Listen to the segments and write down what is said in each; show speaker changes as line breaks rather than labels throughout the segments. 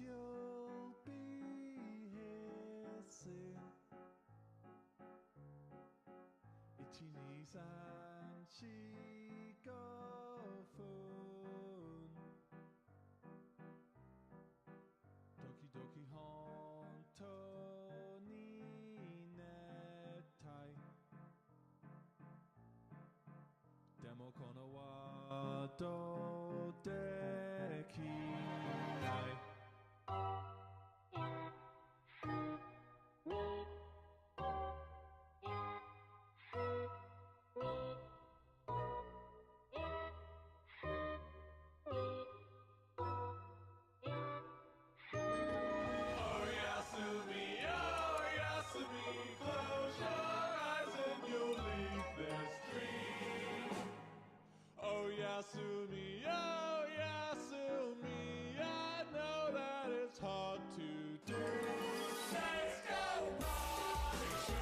you'll be here soon. Itchy knees and cheek-o-phone. Doki doki hontoni netai. Demo kono wa dodekinai. Close your eyes and you'll leave this dream. Oh Yasumi, I know that it's hard to do. Let's go party,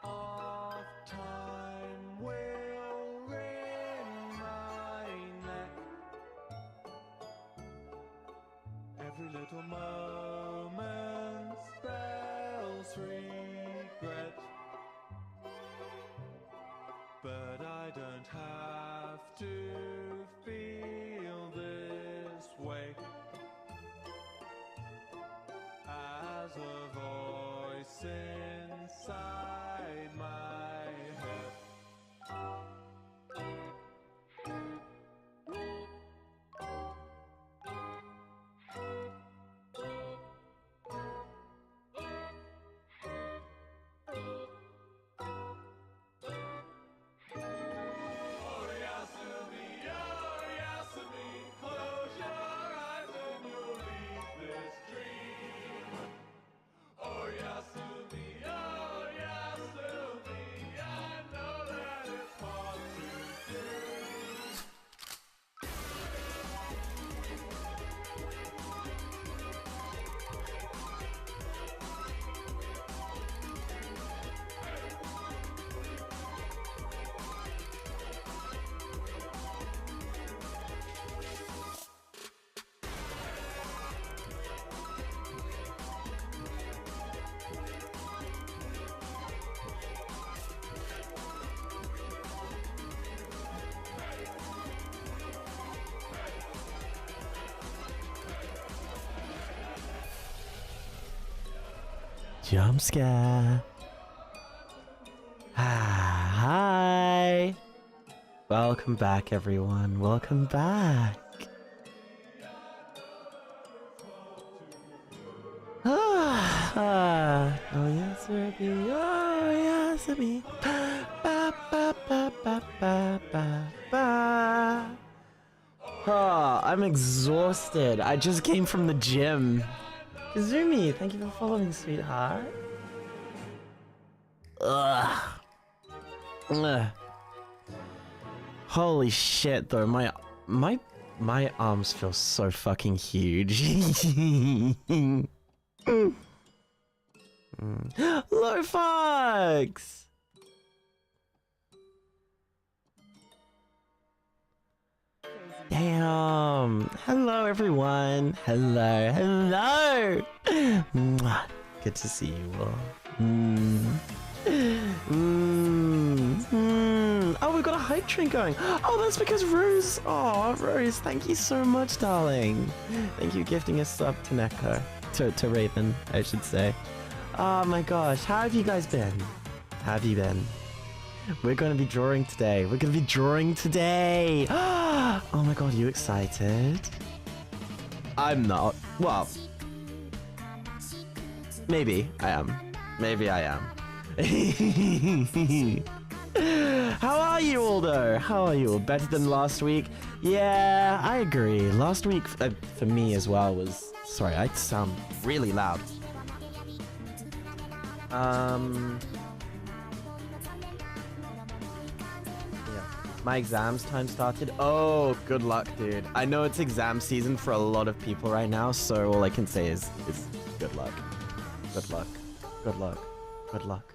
of time will wring my neck. Every little moment spells regret. But I don't have to feel this way. As a voice inside my head. Oh Yasumi, close your eyes and you'll leave this dream. Oh Yasumi, I know that it's hard to do.
Jump scare. Hi. Welcome back, everyone. Welcome back. Oh yes, Ruby. Oh yes, me. Ba ba ba ba ba ba ba. Oh, I'm exhausted. I just came from the gym. Kazumi, thank you for following, sweetheart. Ugh. Ugh. Holy shit, though, my arms feel so fucking huge. Lofax! Damn. Hello, everyone. Hello. Mwah. Good to see you all. Oh, we've got a hype train going. Oh, that's because Rose. Oh, Rose, thank you so much, darling. Thank you for gifting a sub to Neko. To Raven, I should say. Oh my gosh, how have you guys been? How have you been? We're going to be drawing today. Oh my god, are you excited? I'm not. Well, maybe I am. How are you all though? How are you all? Better than last week? Yeah, I agree. Last week for me as well was... Sorry, I sound really loud. Yeah. My exams time started. Oh, good luck, dude. I know it's exam season for a lot of people right now, so all I can say is good luck. Good luck. Good luck. Good luck.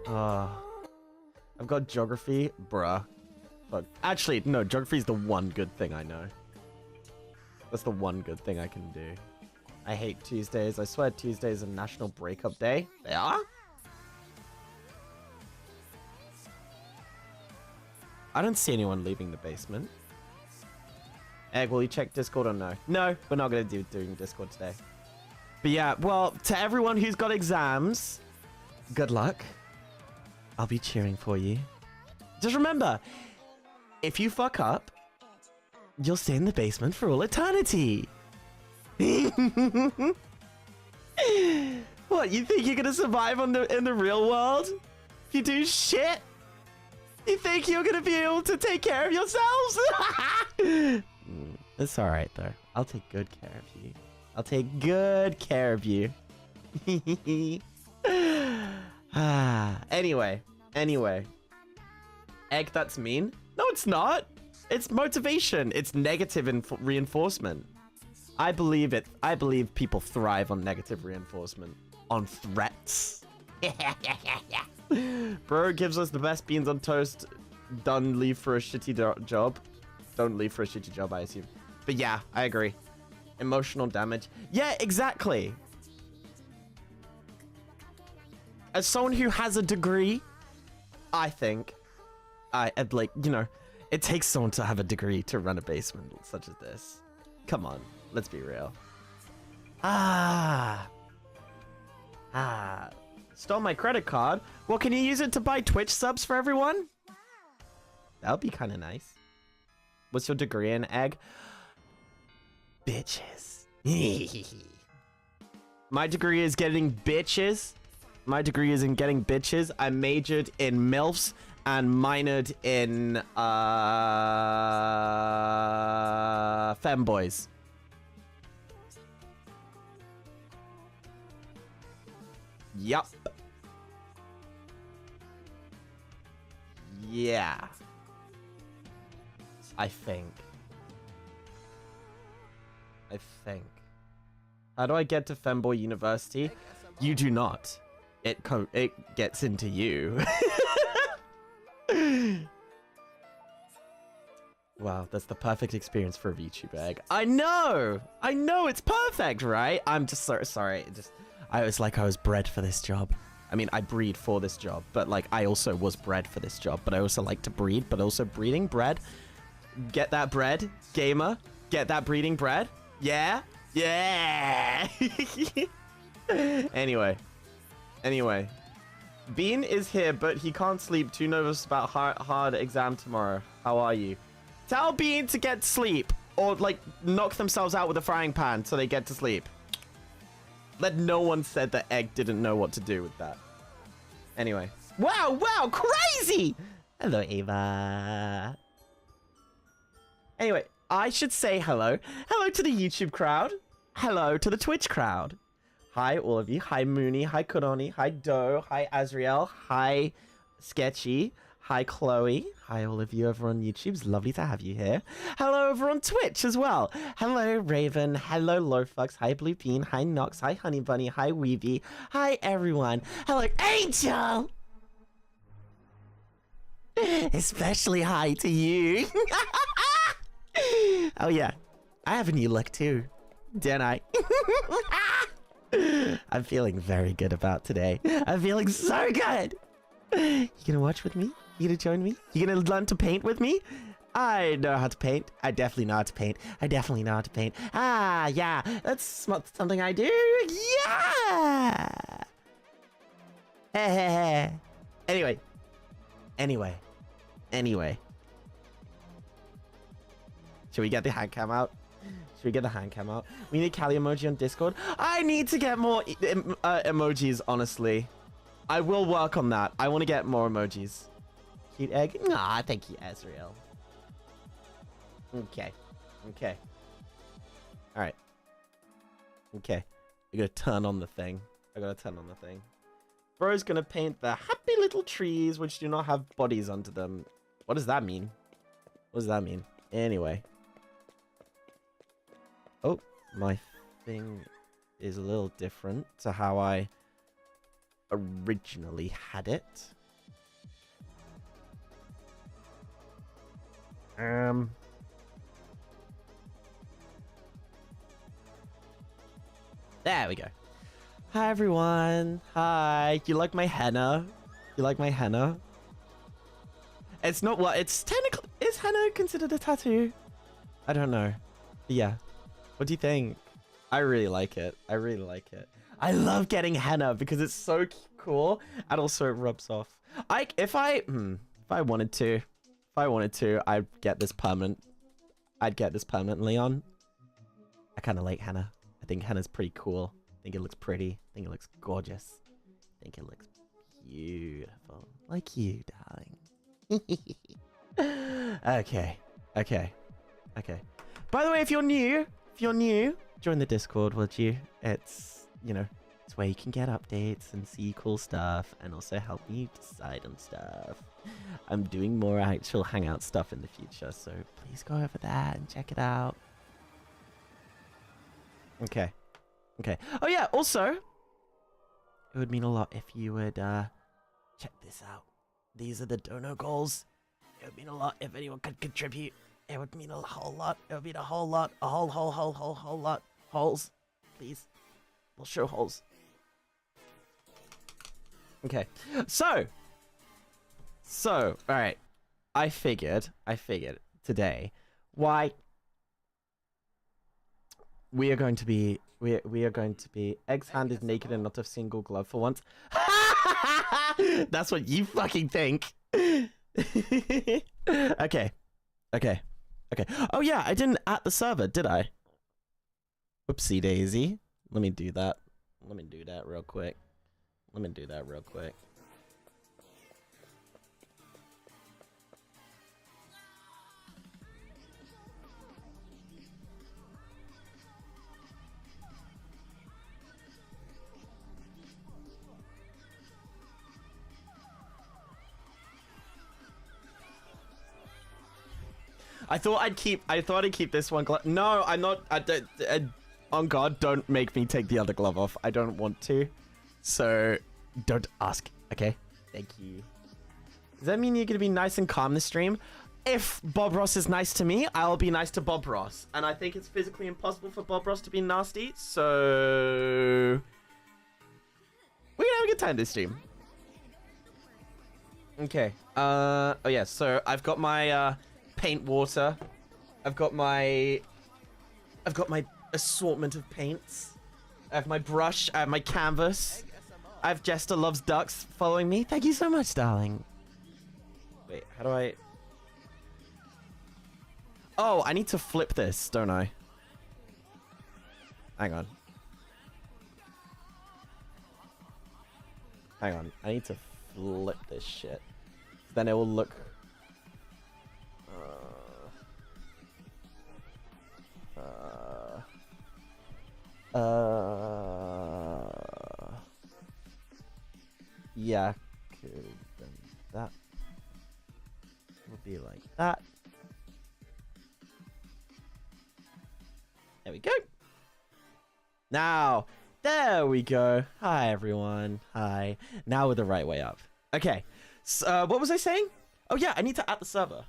I've got geography, bruh. But actually, no, geography is the one good thing I know. That's the one good thing I can do. I hate Tuesdays. I swear Tuesdays are National Breakup Day. They are? I don't see anyone leaving the basement. Egg, will you check Discord or no? No, we're not going to do doing Discord today. But yeah, well, to everyone who's got exams, good luck. I'll be cheering for you. Just remember, if you fuck up, you'll stay in the basement for all eternity. What, you think you're going to survive in the real world? If you do shit? You think you're gonna be able to take care of yourselves? It's alright though. I'll take good care of you. I'll take good care of you. Anyway. Egg, that's mean? No, it's not. It's motivation. It's negative reinforcement. I believe it. I believe people thrive on negative reinforcement. On threats. Bro gives us the best beans on toast. Don't leave for a shitty job. Don't leave for a shitty job, I assume. But yeah, I agree. Emotional damage. Yeah, exactly. As someone who has a degree, I think, I'd like, you know, it takes someone to have a degree to run a basement such as this. Come on, let's be real. Stole my credit card. Well, can you use it to buy Twitch subs for everyone? That would be kind of nice. What's your degree in, Egg? Bitches. My degree is getting bitches. My degree is in getting bitches. I majored in MILFs and minored in femboys. Yup. Yeah. I think. How do I get to Femboy University? You do not. It gets into you. Wow, that's the perfect experience for a VTuber, Egg. I know, it's perfect, right? I'm just so sorry. I was bred for this job. I mean, I breed for this job, but like I also was bred for this job. But I also like to breed, but also breeding bread. Get that bread, gamer. Get that breeding bread. Yeah. Anyway. Bean is here, but he can't sleep. Too nervous about hard exam tomorrow. How are you? Tell Bean to get sleep, or like knock themselves out with a frying pan so they get to sleep. Let no one said that Egg didn't know what to do with that. Anyway. Wow, crazy! Hello, Ava. Anyway, I should say hello. Hello to the YouTube crowd. Hello to the Twitch crowd. Hi, all of you. Hi, Mooney. Hi, Koroni. Hi, Doe. Hi, Azriel. Hi, Sketchy. Hi, Chloe. Hi, all of you over on YouTube. It's lovely to have you here. Hello over on Twitch as well. Hello, Raven. Hello, Lowfucks. Hi, Blue Bean. Hi, Nox. Hi, Honey Bunny. Hi, Weeby. Hi, everyone. Hello, Angel. Especially hi to you. Oh, yeah. I have a new look, too. Don't I? I'm feeling very good about today. I'm feeling so good. You gonna watch with me? You gonna join me? You gonna learn to paint with me? I know how to paint. I definitely know how to paint. Ah, yeah. That's something I do. Yeah. Anyway. Should we get the HANDCAM out? We need Kali emoji on Discord. I need to get more emojis, honestly. I will work on that. I want to get more emojis. Cute Egg. Nah, thank you, Azriel. Okay. Alright. Okay. I gotta turn on the thing. Bro's gonna paint the happy little trees which do not have bodies under them. What does that mean? What does that mean? Anyway. Oh, my thing is a little different to how I originally had it. There we go. Hi everyone. Hi. You like my henna? You like my henna? It's not what it's technically. Is henna considered a tattoo? I don't know. But yeah. What do you think? I really like it. I really like it. I love getting henna because it's so cool and also it rubs off. If I wanted to, I'd get this permanent. I'd get this permanently on. I kind of like henna. I think henna's pretty cool. I think it looks pretty. I think it looks gorgeous. I think it looks beautiful. Like you, darling. Okay. By the way, if you're new, join the Discord, would you? It's, you know, it's where you can get updates and see cool stuff and also help me decide on stuff. I'm doing more actual hangout stuff in the future, so please go over there and check it out. Okay. Oh yeah, also, it would mean a lot if you would check this out. These are the dono goals. It would mean a lot if anyone could contribute. It would mean a whole lot. It would mean a whole lot. A whole lot. Holes. Please. We'll show holes. Okay. So, alright. I figured today why we are going to be eggs-handed, naked, and not a single glove for once. That's what you fucking think. Okay. Oh yeah, I didn't at the server, did I? Whoopsie daisy. Let me do that real quick. I thought I'd keep this one glove. No, I'm not. On God, don't make me take the other glove off. I don't want to. So, don't ask. Okay? Thank you. Does that mean you're gonna be nice and calm this stream? If Bob Ross is nice to me, I'll be nice to Bob Ross. And I think it's physically impossible for Bob Ross to be nasty. So, we're gonna have a good time this stream. Okay. Oh yeah. So I've got my paint water. I've got my assortment of paints. I have my brush. I have my canvas. I have Jester Loves Ducks following me. Thank you so much, darling. Wait, how do I... Oh, I need to flip this, don't I? Hang on. I need to flip this shit. Then it will look... yeah, then that will be like that. There we go. Now, there we go. Hi, everyone. Hi. Now we're the right way up. Okay. So, what was I saying? Oh, yeah, I need to add the server.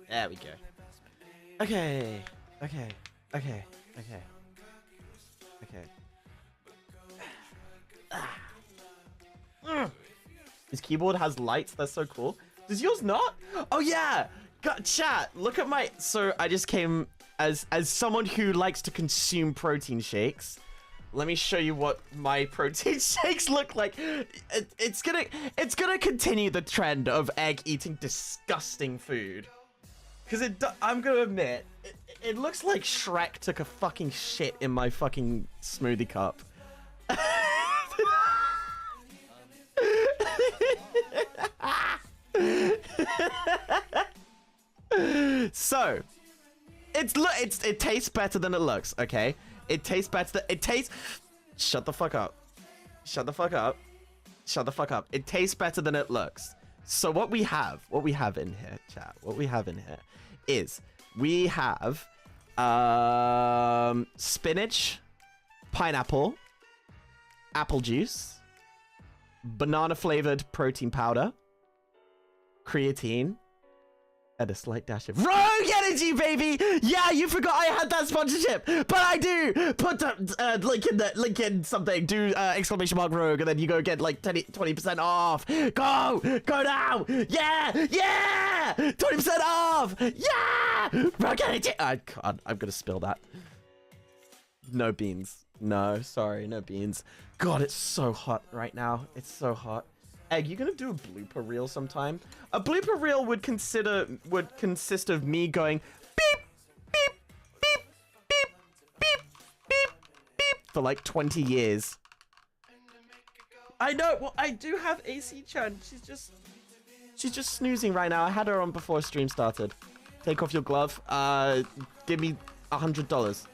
There we go. Okay. His keyboard has lights. That's so cool. Does yours not? Oh yeah. God, chat. Look at my. So I just came as someone who likes to consume protein shakes. Let me show you what my protein shakes look like. It's gonna continue the trend of egg eating disgusting food. Because I'm gonna admit, It looks like Shrek took a fucking shit in my fucking smoothie cup. So, it tastes better than it looks, okay? It tastes better. Shut the fuck up. Shut the fuck up. Shut the fuck up. It tastes better than it looks. So what we have in here, chat, what we have in here is we have spinach, pineapple, apple juice, banana flavored protein powder, creatine, and a slight dash of Rogue Energy, baby! Yeah, you forgot I had that sponsorship, but I do! Put the link in something, do exclamation mark Rogue, and then you go get like 20% off. Go now! Yeah! 20% off! Yeah! Rogue Energy! I can't, I'm gonna spill that. No beans. No, sorry, no beans. God, it's so hot right now. It's so hot. Egg, you gonna do a blooper reel sometime? A blooper reel would consist of me going beep, beep, beep, beep, beep, beep, beep for like 20 years. I know. Well, I do have AC Chan. She's just snoozing right now. I had her on before stream started. Take off your glove. Give me $100.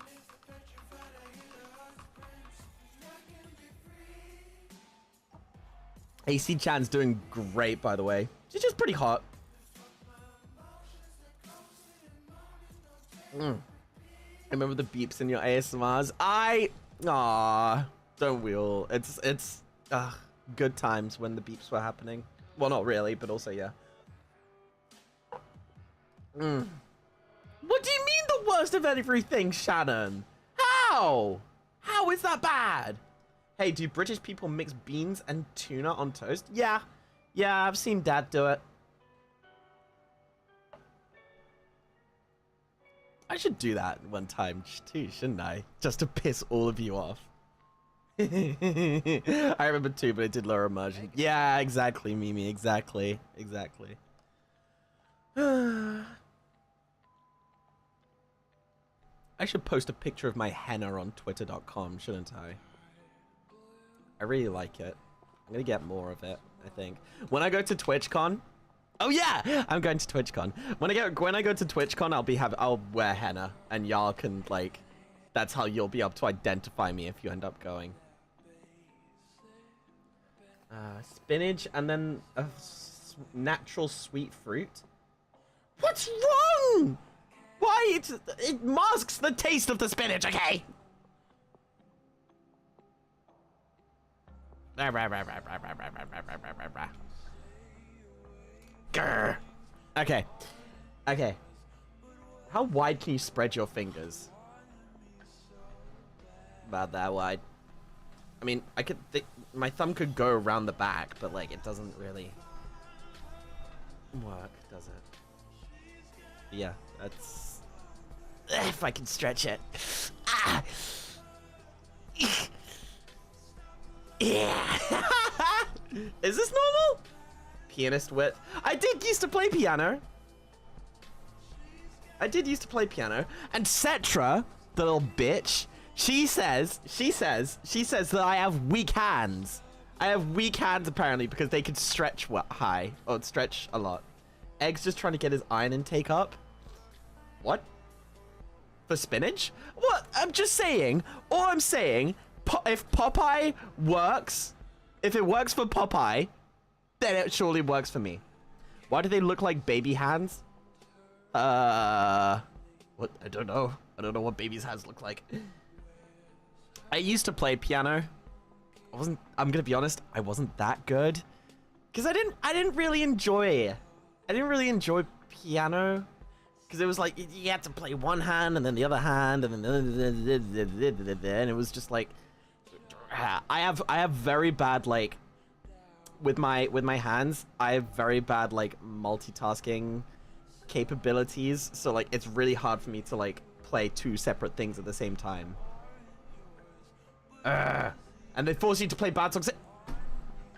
AC Chan's doing great, by the way. She's just pretty hot. I remember the beeps in your ASMRs. Don't wheel. It's good times when the beeps were happening. Well, not really, but also, yeah. What do you mean the worst of everything, Shannon? How? How is that bad? Hey, do British people mix beans and tuna on toast? Yeah, I've seen Dad do it. I should do that one time too, shouldn't I? Just to piss all of you off. I remember too, but it did lower immersion. Yeah, exactly, Mimi, exactly. I should post a picture of my henna on twitter.com, shouldn't I? I really like it. I'm gonna get more of it, I think. When I go to TwitchCon, oh yeah, I'm going to TwitchCon. When I go to TwitchCon, I'll wear henna, and y'all can like, that's how you'll be able to identify me if you end up going. Spinach and then a natural sweet fruit. What's wrong? Why? It masks the taste of the spinach, okay? Grr. Okay. How wide can you spread your fingers? About that wide. I mean, I could think my thumb could go around the back, but like it doesn't really work, does it? Yeah, that's if I can stretch it. Ah. Yeah. Is this normal? Pianist width. I did used to play piano. And Cetra, the little bitch, she says that I have weak hands. I have weak hands apparently because they can stretch high or stretch a lot. Egg's just trying to get his iron intake up. What? For spinach? What? I'm just saying. All I'm saying, if Popeye works, if it works for Popeye, then it surely works for me. Why do they look like baby hands? What? I don't know. I don't know what baby's hands look like. I used to play piano. I'm gonna be honest, I wasn't that good. Cause I didn't really enjoy piano. Cause it was like, you had to play one hand and then the other hand and then it was just like, I have very bad, like, with my hands, I have very bad, like, multitasking capabilities. So like, it's really hard for me to like play two separate things at the same time. And they force you to play bad songs.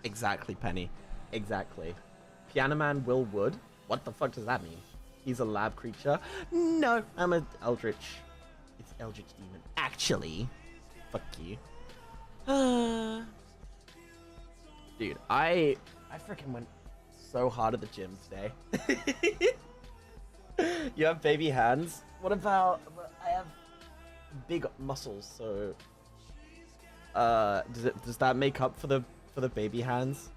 Exactly, Penny. Exactly. Piano Man Will Wood? What the fuck does that mean? He's a lab creature. No, I'm an eldritch. It's eldritch demon. Actually, fuck you. Dude, I freaking went so hard at the gym today. You have baby hands? What about... I have big muscles, so... does that make up for the baby hands?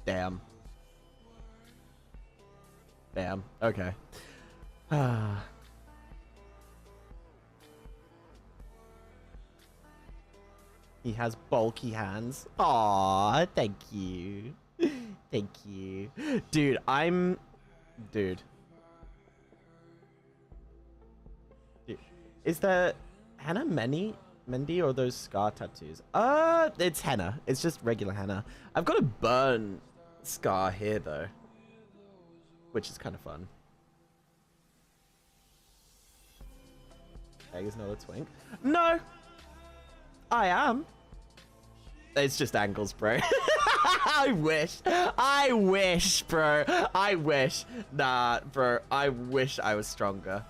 Damn. Damn. Okay. He has bulky hands. Aw, thank you. Thank you. Dude, Dude. Is there henna Mendy or those scar tattoos? It's henna. It's just regular henna. I've got a burn scar here though, which is kind of fun. Egg is not a twink. No, I am. It's just angles, bro. I wish, bro. I wish. Nah, bro. I wish I was stronger.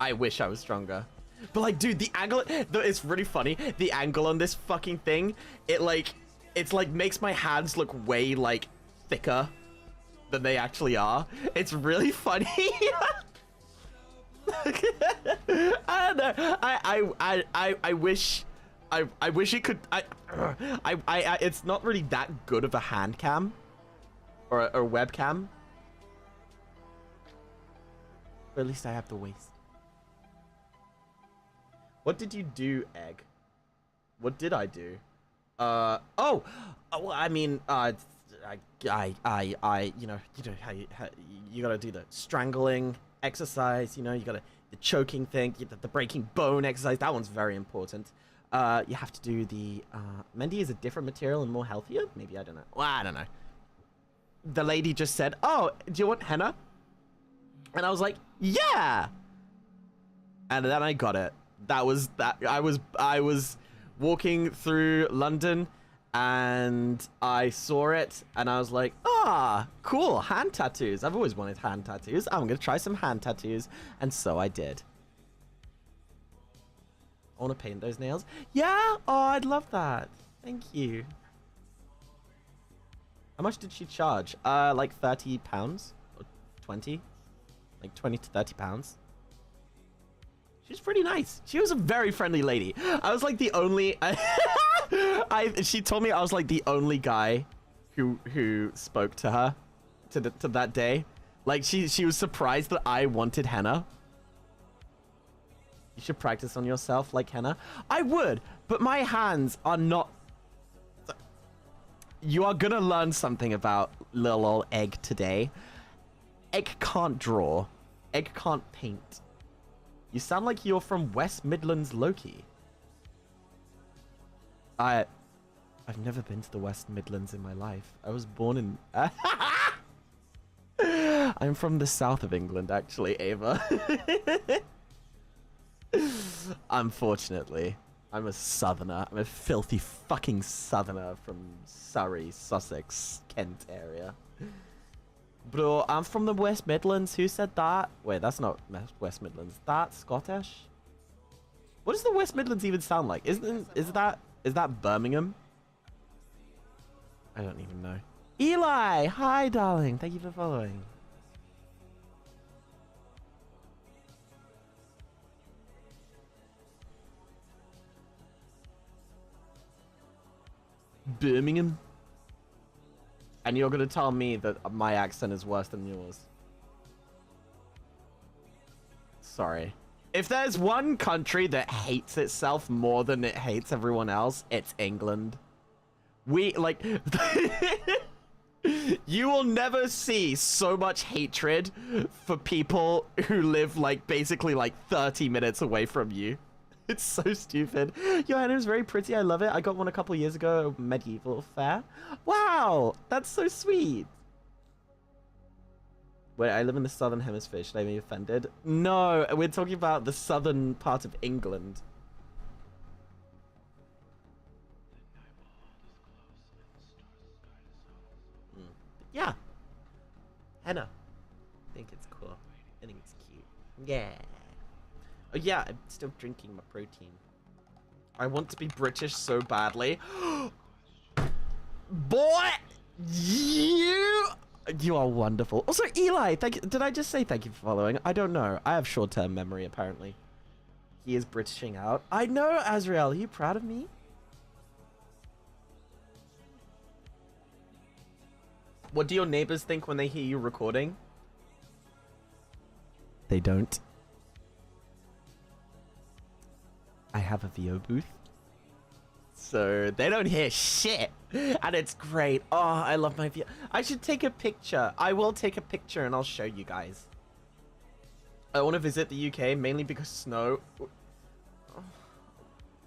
I wish I was stronger. But like, dude, the angle, it's really funny. The angle on this fucking thing, it's like makes my hands look way like thicker than they actually are. It's really funny. I don't know. I wish it could. It's not really that good of a hand cam or a webcam. But at least I have the waist. What did you do, Egg? What did I do? Well, I mean, you know how you gotta do the strangling exercise. You know, you gotta the choking thing, the breaking bone exercise. That one's very important. You have to do the Mendy is a different material and more healthier. Maybe, I don't know. Well, I don't know. The lady just said, "Oh, do you want henna?" And I was like, "Yeah." And then I got it. That was that. I was walking through London and I saw it and I was like, ah, cool, hand tattoos. I've always wanted hand tattoos. I'm gonna try some hand tattoos. And so I did. I want to paint those nails. Yeah, oh, I'd love that. Thank you. How much did she charge? Like 30 pounds or 20, like 20 to 30 pounds. She's pretty nice. She was a very friendly lady. I was like the only... she told me I was like the only guy who spoke to her to that day. Like she was surprised that I wanted henna. You should practice on yourself like henna. I would, but my hands are not... You are gonna learn something about little old Egg today. Egg can't draw. Egg can't paint. You sound like you're from West Midlands, Loki. I've never been to the West Midlands in my life. I was born in... I'm from the south of England, actually, Ava. Unfortunately, I'm a southerner. I'm a filthy fucking southerner from Surrey, Sussex, Kent area. Bro, I'm from the West Midlands. Who said that? Wait, that's not West Midlands. That's Scottish? What does the West Midlands even sound like? Is that Birmingham? I don't even know. Eli! Hi, darling. Thank you for following. Birmingham? And you're gonna tell me that my accent is worse than yours. Sorry. If there's one country that hates itself more than it hates everyone else, it's England. We, like... You will never see so much hatred for people who live, like, basically, like, 30 minutes away from you. It's so stupid. Your henna is very pretty. I love it. I got one a couple years ago at a medieval fair. Wow, that's so sweet. Wait, I live in the southern hemisphere. Should I be offended? No, we're talking about the southern part of England. Yeah. Henna. I think it's cool. I think it's cute. Yeah. Oh yeah, I'm still drinking my protein. I want to be British so badly. Boy! You are wonderful. Also, Eli, thank you. Did I just say thank you for following? I don't know. I have short-term memory, apparently. He is Britishing out. I know, Azrael. Are you proud of me? What do your neighbors think when they hear you recording? They don't. I have a VO booth. So they don't hear shit. And it's great. Oh, I love my VO. I should take a picture. I will take a picture and I'll show you guys. I want to visit the UK mainly because snow. Oh,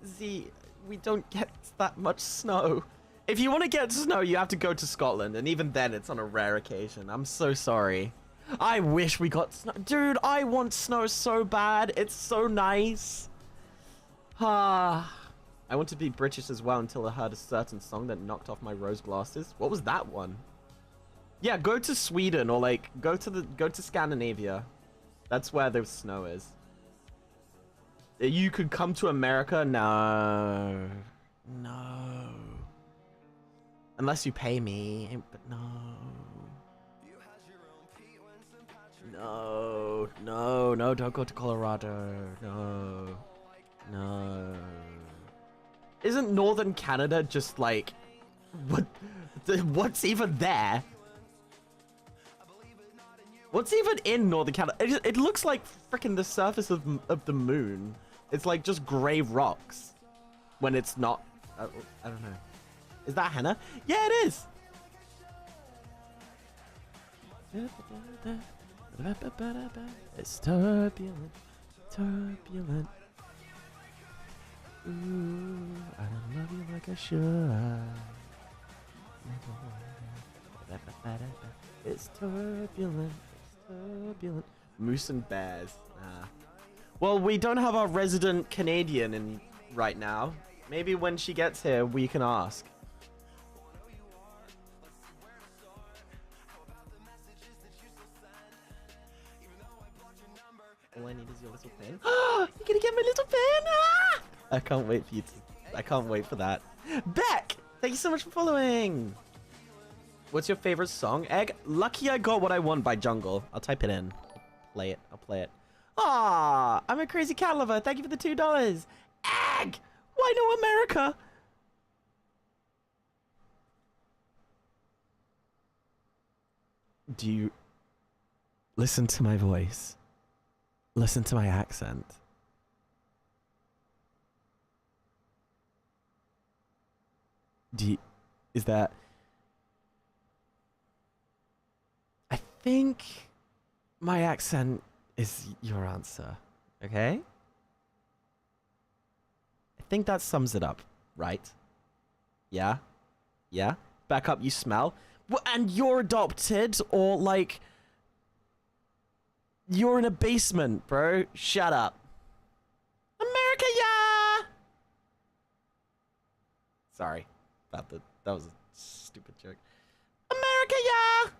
Z, we don't get that much snow. If you want to get snow, you have to go to Scotland. And even then, it's on a rare occasion. I'm so sorry. I wish we got snow. Dude, I want snow so bad. It's so nice. Ah. I want to be British as well until I heard a certain song that knocked off my rose glasses. What was that one? Yeah, go to Sweden or like go to Scandinavia. That's where the snow is. You could come to America. No. No. Unless you pay me, but no. No, no, no, don't go to Colorado. No. No. Isn't Northern Canada just like what's even there? What's even in Northern Canada? It looks like freaking the surface of the moon. It's like just gray rocks when it's not. I don't know. Is that henna? Yeah, it is. It's turbulent, turbulent. Ooh, I don't love you like I should. It's turbulent, it's turbulent. Moose and bears. Ah. Well, we don't have our resident Canadian in right now. Maybe when she gets here, we can ask. All I need is your little pen. You're gonna get my little pen! Ah! I can't wait for you to. I can't wait for that. Beck! Thank you so much for following! What's your favorite song, Egg? Lucky I Got What I Want by Jungle. I'll type it in. Play it. I'll play it. Ah, I'm a crazy cat lover. Thank you for the $2. Egg! Why no America? Do you listen to my voice? Listen to my accent. Is that... I think my accent is your answer, okay? I think that sums it up, right? Yeah? Yeah? Back up, you smell? And you're adopted, or like... You're in a basement, bro. Shut up. America, yeah! Sorry. That was a stupid joke. America, yeah!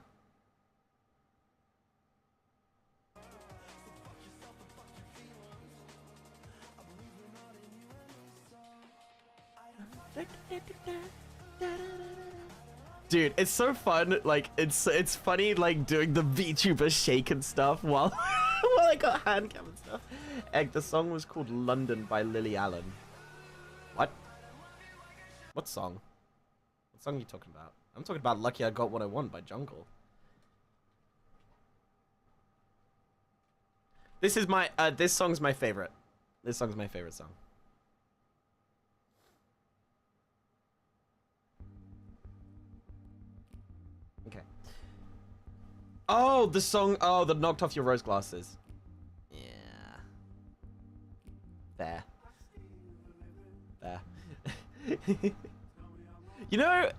Dude, it's so fun. Like, it's funny, like, doing the VTuber shake and stuff while, while I got HANDCAM and stuff. Egg, the song was called London by Lily Allen. What? What song? What song are you talking about? I'm talking about Lucky I Got What I Want by Jungle. This is my, this song's my favorite. This song's my favorite song. Okay. Oh, the song, oh, that knocked off your rose glasses. Yeah. There. There. You know,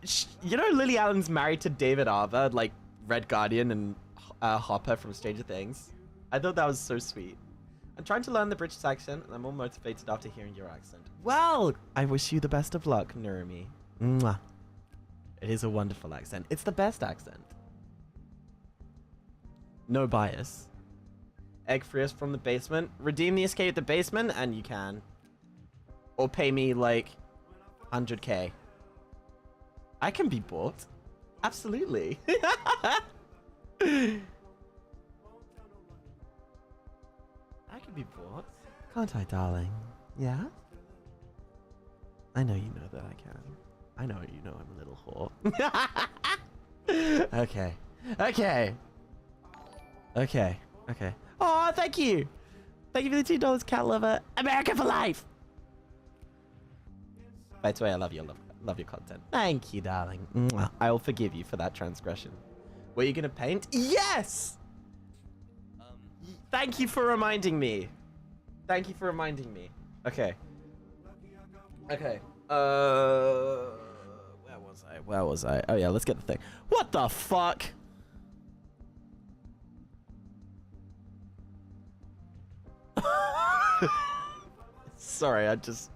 Lily Allen's married to David Arbor, like Red Guardian and Hopper from Stranger Things. I thought that was so sweet. I'm trying to learn the British accent, and I'm more motivated after hearing your accent. Well, I wish you the best of luck, Nurumi. Mwah. It is a wonderful accent. It's the best accent. No bias. Egg freest from the basement. Redeem the escape at the basement, and you can. Or pay me, like, 100k. I can be bought. Absolutely. I can be bought. Can't I, darling? Yeah? I know you know that I can. I know you know I'm a little whore. Okay. Okay. Okay. Okay. Oh, thank you. Thank you for the $2, cat lover. America for life. By the way, I love you. Love your content. Thank you, darling. Mwah. I will forgive you for that transgression. Were you gonna paint? Yes. Thank you for reminding me. Thank you for reminding me. Okay. Okay. Where was I? Where was I? Oh yeah, let's get the thing. What the fuck? Sorry, I just.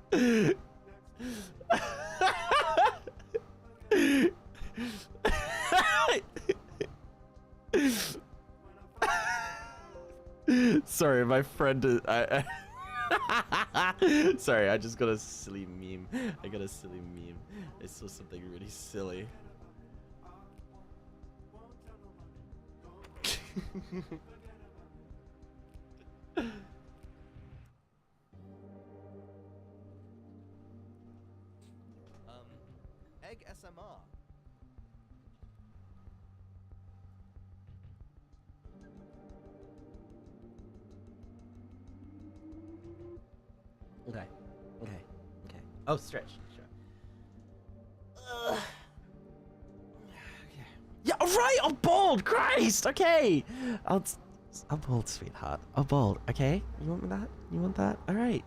Sorry, my friend is, sorry, I just got a silly meme. I got a silly meme. I saw something really silly.
Eggsmr.
Okay. Okay. Okay. Oh, stretch. Sure. Okay. Yeah, right. I'm bald. Christ. Okay. I'm bald, sweetheart. I'm bald. Okay. You want that? You want that? All right.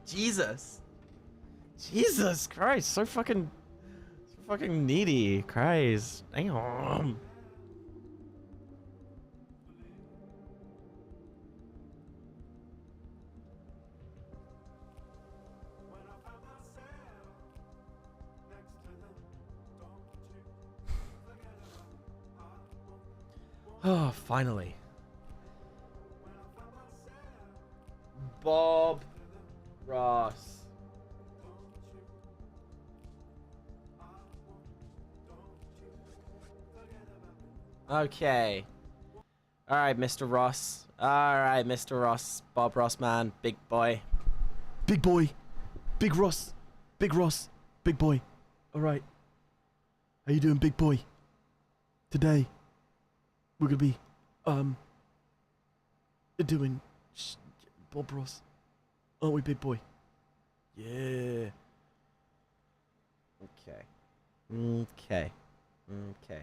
Jesus. Jesus Christ. So fucking needy. Christ. Damn. Oh, finally. Bob Ross. Okay. All right, Mr. Ross. All right, Mr. Ross. Bob Ross, man. Big boy. Big boy. Big Ross. Big Ross. Big boy. All right. How you doing, big boy? Today, we're gonna be, doing Bob Ross. Aren't we, big boy? Yeah. Okay. Okay. Okay.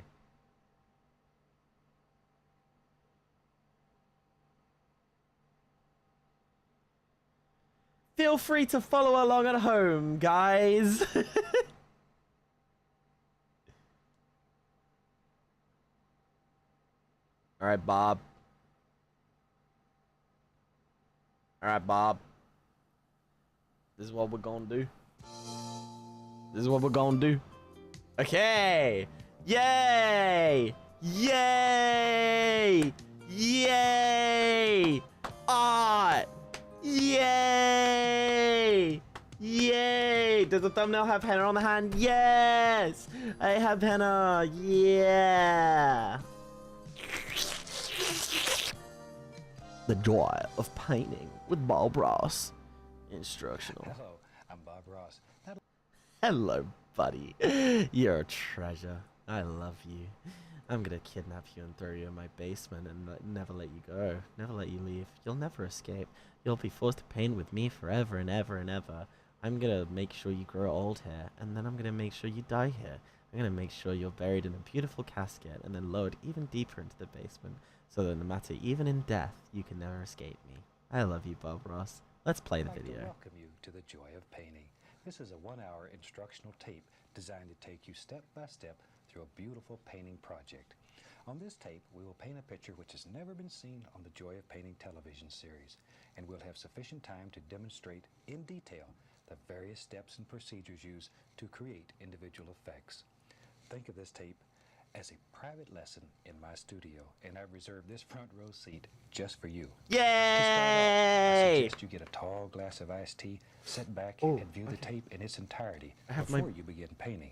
Feel free to follow along at home, guys. All right, Bob. All right, Bob. This is what we're gonna do. This is what we're gonna do. Okay. Yay! Yay! Yay! Ah! Yay! Yay! Does the thumbnail have henna on the hand? Yes! I have henna. Yeah! The joy of painting with Bob Ross. Instructional.
Hello, I'm Bob Ross.
Hello, buddy. You're a treasure. I love you. I'm gonna kidnap you and throw you in my basement and never let you go. Never let you leave. You'll never escape. You'll be forced to paint with me forever and ever and ever. I'm gonna make sure you grow old here, and then I'm gonna make sure you die here. I'm gonna make sure you're buried in a beautiful casket and then lowered even deeper into the basement, so that no matter even in death, you can never escape me. I love you, Bob Ross. Let's play the
I'd like to
video.
welcome you to the joy of painting. This is a 1-hour instructional tape designed to take you step by step through a beautiful painting project. On this tape, we will paint a picture which has never been seen on the Joy of Painting television series, and we'll have sufficient time to demonstrate in detail the various steps and procedures used to create individual effects. Think of this tape as a private lesson in my studio, and I've reserved this front row seat just for you.
Yay!
To start off, I suggest you get a tall glass of iced tea, sit back, and view the tape in its entirety before you begin painting.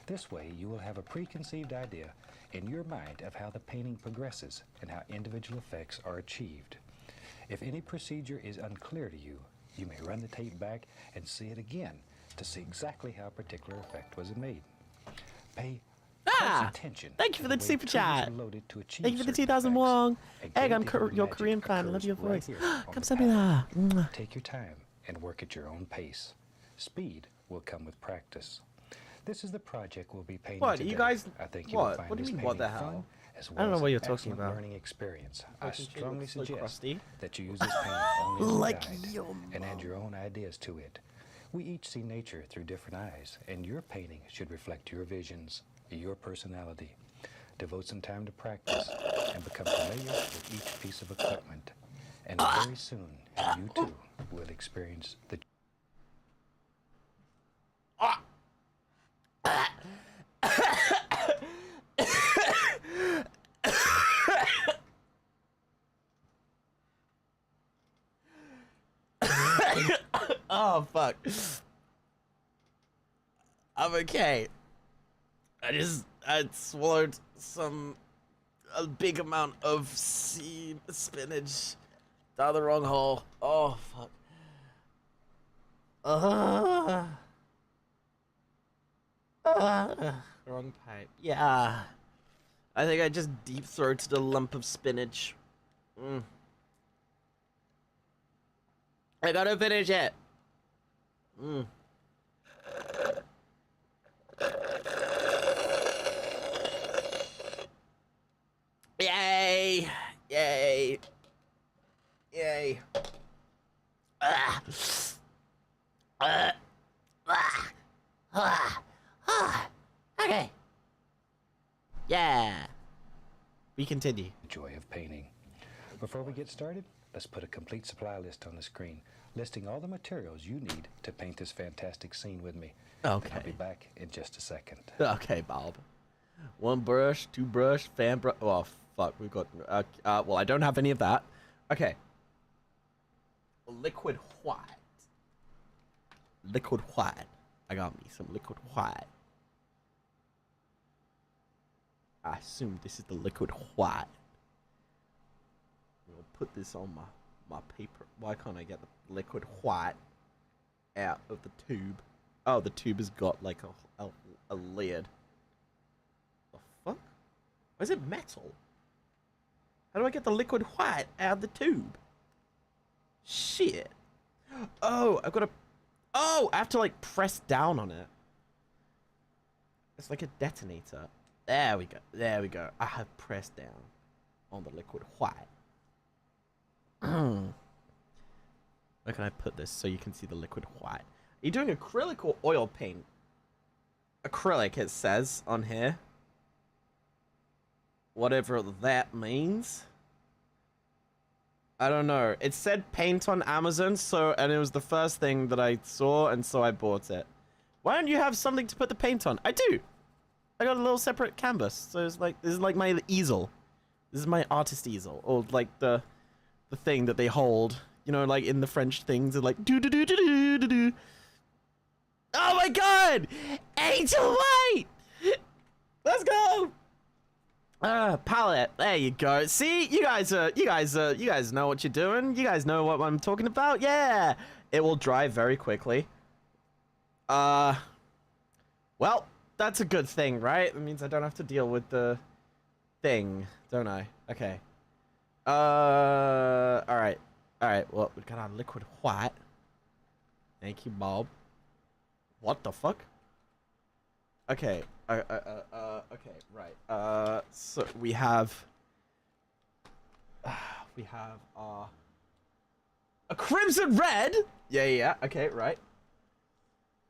This way, you will have a preconceived idea in your mind of how the painting progresses and how individual effects are achieved. If any procedure is unclear to you, you may run the tape back and see it again to see exactly how a particular effect was made. Pay close attention.
Thank you for the
way
super
triggers
chat.
are loaded to achieve
Thank you for the
certain
2,000
effects.
won.
A
Egg,
great
I'm
deal of
your
magic
Korean fan. I love
occurs
your
right
voice.
here on
Come
the
send me that.
palette. Take your time and work at your own pace. Speed will come with practice. This is the project we'll be painting
What,
today.
you guys-
I think you will
what?
find
What do you
this
mean, what the
painting fun
hell?
as
I
well
don't know
as
what
an
you're talking
excellent
about.
learning experience. I
Fucking shit
strongly
looks so
suggest
crusty.
that you use this paint only as a
Like
guide
your
and add your own ideas to it. We each see nature through different eyes, and your painting should reflect your visions, your personality. Devote some time to practice and become familiar with each piece of equipment. And very soon, you too will experience the
Oh, fuck. I'm okay. I swallowed a big amount of seed spinach down the wrong hole. Oh, fuck. Wrong pipe. Yeah. I think I just deep throated a lump of spinach. I gotta finish it. Yay! Yay! Yay! Okay. Yeah. We continue.
joy of painting. Before we get started, let's put a complete supply list on the screen, listing all the materials you need to paint this fantastic scene with me.
Okay.
And I'll be back in just a second.
Okay, Bob. 1 brush, 2 brush, fan brush. Oh, fuck. We've got. Well, I don't have any of that. Okay. Liquid white. Liquid white. I got me some liquid white. I assume this is the liquid white. We'll put this on my paper. Why can't I get the liquid white out of the tube? Oh, the tube has got like a lid. The fuck? Why is it metal? How do I get the liquid white out of the tube? Shit. Oh, I've got to... Oh, I have to like press down on it. It's like a detonator. There we go. There we go. I have pressed down on the liquid white. Where can I put this so you can see the liquid white? Are you doing acrylic or oil paint? Acrylic, it says on here. Whatever that means. I don't know. It said paint on Amazon, and it was the first thing that I saw, and so I bought it. Why don't you have something to put the paint on? I do. I got a little separate canvas, so it's like, this is like my easel. This is my artist easel, or like the thing that they hold. You know, like in the French things, they're like do do do do do do do. Oh my god! Angel White! Let's go! Palette. There you go. See, you guys know what you're doing. You guys know what I'm talking about. Yeah, it will dry very quickly. Well, that's a good thing, right? It means I don't have to deal with the thing, don't I? Okay. All right. Well, we got our liquid white. Thank you, Bob. What the fuck? Okay. Okay. Right. So we have a crimson red. Yeah. Okay. Right.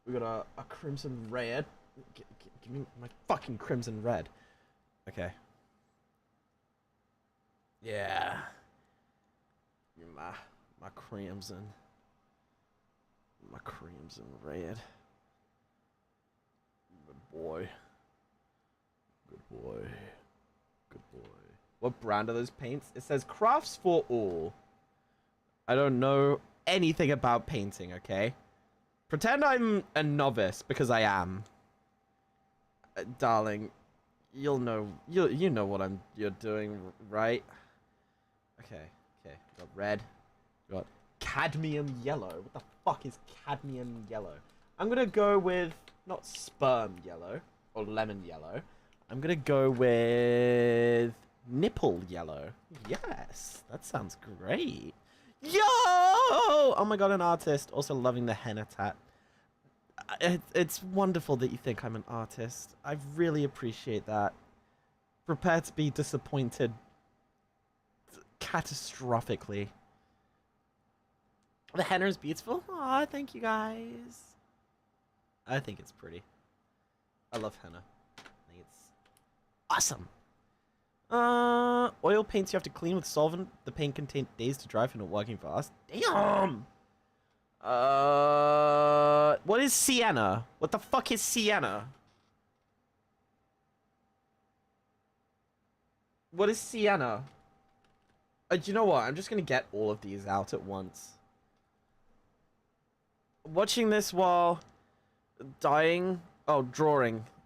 We got a crimson red. Give me my fucking crimson red. Okay. Yeah. My crimson. My crimson red. Good boy. Good boy. Good boy. What brand are those paints? It says crafts for all. I don't know anything about painting, okay? Pretend I'm a novice, because I am. Darling, you'll know, you know what you're doing, right? Okay. We got red. We got cadmium yellow. What the fuck is cadmium yellow? I'm gonna go with, not sperm yellow, or lemon yellow. I'm gonna go with nipple yellow. Yes, that sounds great. Yo! Oh my god, an artist. Also loving the henna tat. It's wonderful that you think I'm an artist. I really appreciate that. Prepare to be disappointed catastrophically. The henna is beautiful. Aw, thank you guys. I think it's pretty. I love henna. I think it's awesome. Oil paints you have to clean with solvent. The paint can take days to dry if you're not working fast. Damn! What is sienna? What the fuck is sienna? What is sienna? Do you know what? I'm just gonna get all of these out at once. Watching this while drawing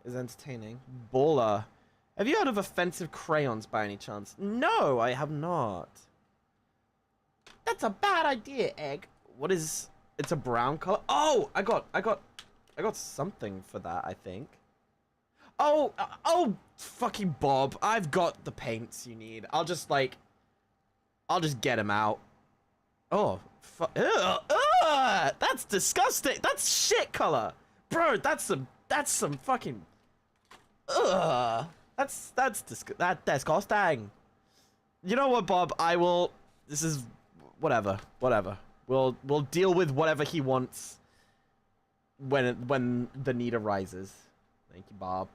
is entertaining. Baller. Have you heard of offensive crayons by any chance? No, I have not. That's a bad idea, Egg. What is... It's a brown color? Oh, I got something for that, I think. Oh, fucking Bob. I've got the paints you need. I'll just get them out. Oh, that's disgusting. That's shit color. Bro, that's some fucking... That's disgusting. You know what, Bob? This is whatever. We'll deal with whatever he wants when the need arises. Thank you, Bob.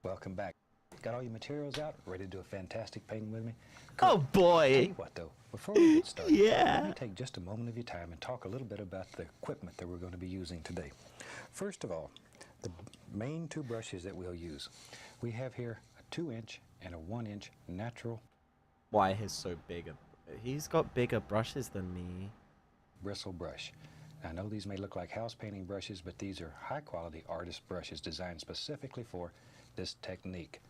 Welcome back. Got all your materials out? Ready to do a fantastic painting with me? Cool.
Oh boy.
Tell you what though, before we get started,
Yeah.
let me take just a moment of your time and talk a little bit about the equipment that we're going to be using today. First of all, the main two brushes that we'll use. We have here a 2-inch and a 1-inch natural.
Why he's so big? He's got bigger brushes than me.
Bristle brush. I know these may look like house painting brushes, but these are high quality artist brushes designed specifically for this technique.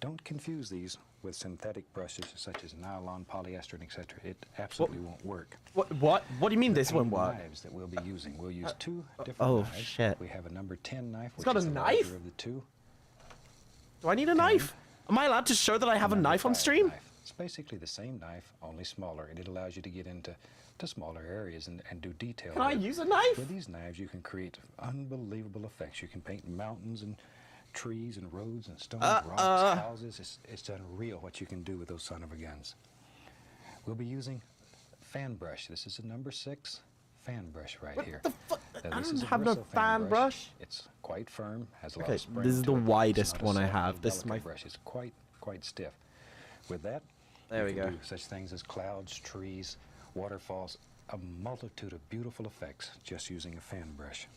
Don't confuse these with synthetic brushes such as nylon, polyester, and etc. It absolutely won't work.
What do you mean this won't work?
Knives that we'll be using. We'll use two different knives.
Shit.
We have a number 10 knife, which
got
is
a
the
knife?
larger of the two.
Do I need a knife? Am I allowed to show that I have a
Number
knife on
5
stream?
knife. It's basically the same knife, only smaller, and it allows you to get into smaller areas and do detail.
Can I use a knife?
With these knives, you can create unbelievable effects. You can paint mountains and trees and roads and stones, rocks, houses. It's unreal what you can do with those son of a guns. We'll be using fan brush. This is a number 6 fan brush right here.
What the fuck?
Now,
I
this
don't
is a
have no
bristle
fan brush.
It's quite firm, has a lot
Okay,
of spring
this is
to
the
it. It's
widest
not a
one I
soft
have.
and
This is
delicate
my...
brush. It's quite stiff. With that,
There we
you can
go.
do such things as clouds, trees, waterfalls, a multitude of beautiful effects just using a fan brush.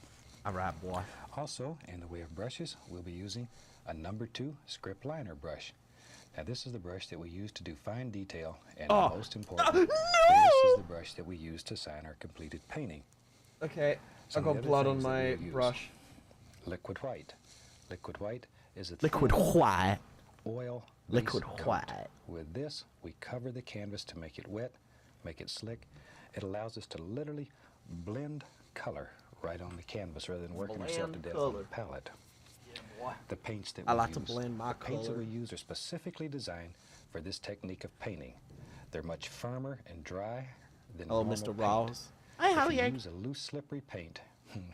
Alright, boy.
Also, in the way of brushes, we'll be using a number 2 script liner brush. Now this is the brush that we use to do fine detail, and most important, this is the brush that we use to sign our completed painting.
Okay,
Some
I
of
got
the
blood
other
on
things that
my
we'll use.
brush.
Liquid white. Liquid white is a
Liquid
thin
white.
oil
Liquid
base coat.
white.
With this, we cover the canvas to make it wet, make it slick. It allows us to literally blend color right on the canvas rather than working ourselves to
Blend
death
color.
on the palette. The paints that
I
we
like
use,
to blend my
the paints that
color.
we use are specifically designed for this technique of painting. They're much firmer and dry than
Oh,
normal
Mr.
paint.
Rouse. Hi, how are
If you
you?
use a loose, slippery paint,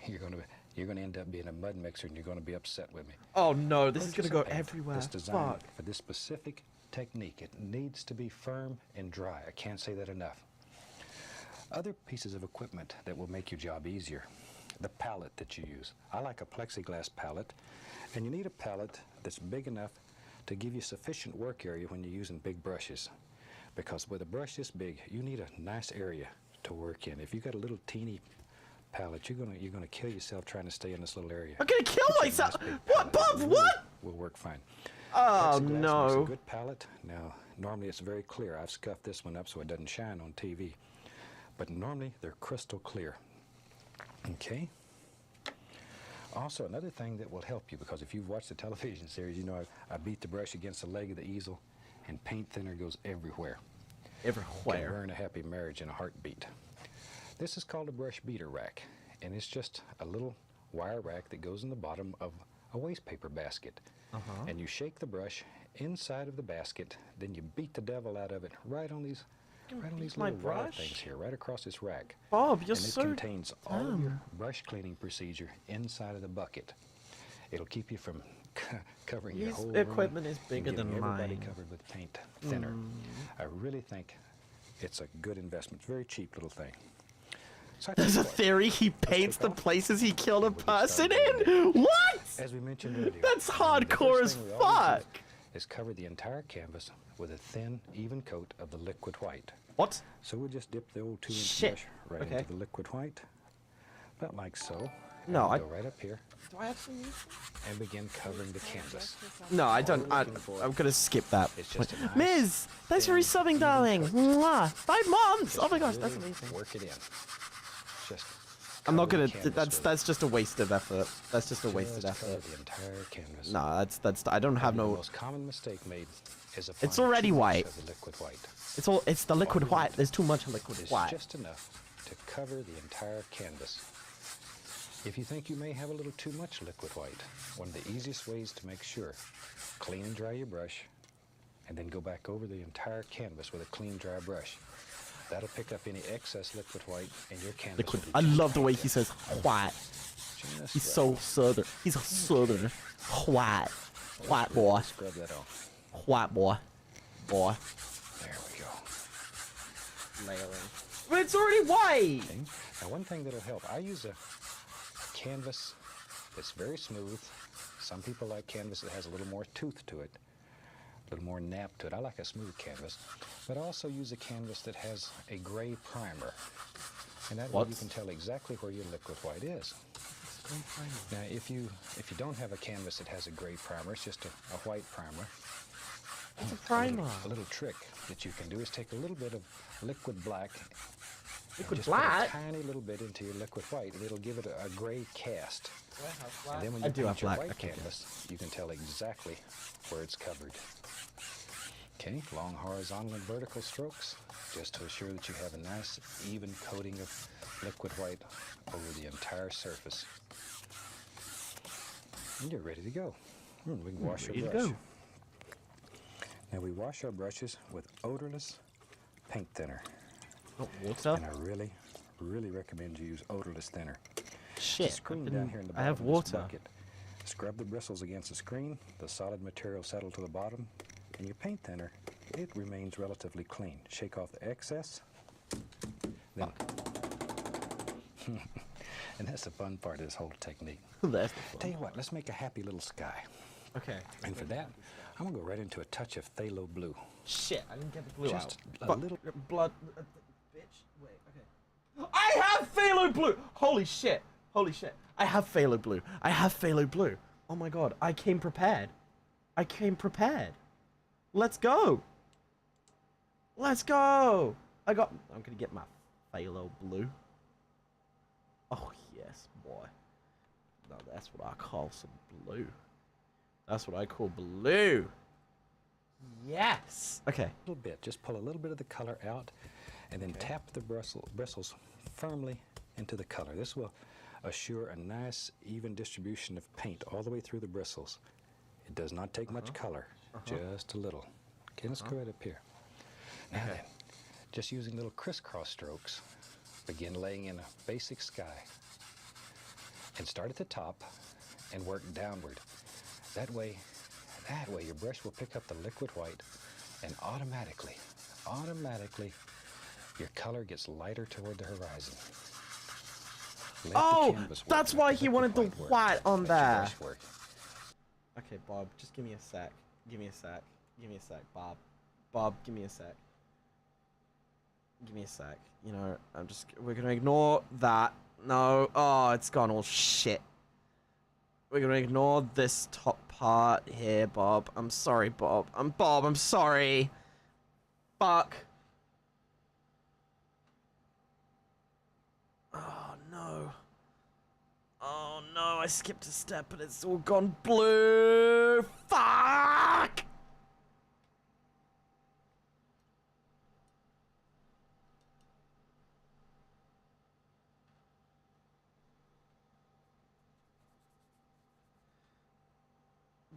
you're gonna end up being a mud mixer, and you're gonna be upset with me.
Oh no, this is
Purchase
gonna
a
go
paint
everywhere.
that's designed
Fuck.
for this specific technique. It needs to be firm and dry. I can't say that enough. Other pieces of equipment that will make your job easier. The palette that you use. I like a plexiglass palette, and you need a palette that's big enough to give you sufficient work area when you're using big brushes. Because with a brush this big, you need a nice area to work in. If you got a little teeny palette, you're gonna kill yourself trying to stay in this little area.
I'm gonna kill
Get you a
myself.
nice big
What,
palette.
Bob? What?
will work fine.
Oh
Plexiglass makes a
no.
good palette. Now, normally it's very clear. I've scuffed this one up so it doesn't shine on TV. But normally they're crystal clear. Okay. Also, another thing that will help you, because if you've watched the television series, you know I beat the brush against the leg of the easel, and paint thinner goes everywhere. Can
Everywhere.
ruin a happy marriage in a heartbeat. This is called a brush beater rack, and it's just a little wire rack that goes in the bottom of a waste paper basket. And you shake the brush inside of the basket, then you beat the devil out of it right on these
my
little wire
brush?
things here, right across this rack.
Bob, you're
And it
so
contains all of your brush cleaning procedure inside of the bucket. It'll keep you from covering your
His
whole
equipment
room
is
and
bigger
getting
than
everybody
mine.
covered with paint thinner. I really think it's a good investment. Very cheap little thing. So I tell
There's
you
a
what,
theory he paints
take
the
off.
places he killed a
We'll get
person
started
in. What?
as we mentioned earlier,
That's
the
hardcore
first
as
thing we always do
fuck.
is cover the entire canvas with a thin, even coat of the liquid white.
What?
So we'll just dip the old 2-inch
Shit.
brush right
Okay.
into the liquid white, about like so. And
No,
we'll
I-
go right up here
Do I have some music?
and begin covering the canvas.
No, I don't.
we're looking for
I'm gonna skip that.
is just a nice,
Miz, thanks for
thin,
resubbing,
even
darling.
coat.
Mwah. 5 months.
Just
Oh my gosh, that's
really
amazing.
Work it in. Just
I'm not
cover
gonna.
the canvas
That's
with
that's just a waste of effort. That's just a wasted
just cover
effort.
the entire canvas.
No, that's. I don't have
The
no.
most common mistake made is
It's
applying
already
too much
white.
of the liquid white.
It's the liquid
you
white.
want
There's too much liquid
It's
white.
just enough to cover the entire canvas. If you think you may have a little too much liquid white, one of the easiest ways to make sure, clean and dry your brush, and then go back over the entire canvas with a clean, dry brush. That'll pick up any excess liquid white in your canvas.
Liquid.
will be
I
just
love the way
right
he
there.
says white.
Just
He's
right.
so southern. He's a southerner. White. White boy.
Scrub that off.
White boy. Boy.
There we go.
But it's already white.
Okay. Now, one thing that'll help, I use a canvas that's very smooth. Some people like canvas that has a little more tooth to it, a little more nap to it. I like a smooth canvas, but I also use a canvas that has a gray primer, and that way you
What?
can tell exactly where your liquid white is. Now, if you don't have a canvas that has a gray primer, it's just a white primer.
It's a primer.
A little trick that you can do is take a little bit of liquid black.
Liquid
just
black?
Put a tiny little bit into your liquid white, and it'll give it a gray cast. And then when
I
you
do have
paint your
black.
white
Okay.
canvas, you can tell exactly where it's covered. Okay, long horizontal and vertical strokes, just to assure that you have a nice, even coating of liquid white over the entire surface. And you're ready to go. We can wash
ready
your
to
brush.
go.
Now we wash our brushes with odorless paint thinner.
Oh, water.
And I really, really recommend you use odorless thinner.
Shit.
Screen
I've
down
been-
here in the
I have
bottom of this
water.
bucket. Scrub the bristles against the screen. The solid material settle to the bottom, and your paint thinner, it remains relatively clean. Shake off the excess. Then, and that's the fun part of this whole technique.
That's the fun.
Tell you what, let's make a happy little sky.
Okay.
And for that, I'm gonna go right into a touch of phthalo blue.
Shit, I didn't get the blue
Just
out.
a little.
Blood. Bitch. Wait. Okay. I have phthalo blue. Holy shit. Holy shit. I have phthalo blue. I have phthalo blue. Oh my god. I came prepared. I came prepared. Let's go. Let's go. I'm gonna get my phthalo blue. Oh yes, boy. Now that's what I call some blue. That's what I call blue. Yes. Okay.
A little bit. Just pull a little bit of the color out, and then tap the bristles firmly into the color. This will assure a nice, even distribution of paint all the way through the bristles. It does not take much color, just a little. Okay, let's go right up here. Now then, just using little crisscross strokes, begin laying in a basic sky. And start at the top and work downward. That way your brush will pick up the liquid white, and automatically, your color gets lighter toward the horizon. Let the
Oh,
canvas work,
that's
let
why
the
he
liquid
wanted the
work,
white on
let your
there.
brush work.
Okay, Bob, just give me a sec. Give me a sec. Give me a sec, Bob. Bob, give me a sec. Give me a sec. You know, we're gonna ignore that. No, oh, it's gone all shit. We're gonna ignore this top apart here, Bob. I'm sorry, Bob. I'm sorry. Fuck. Oh, no. Oh, no. I skipped a step, but it's all gone blue. Fuck!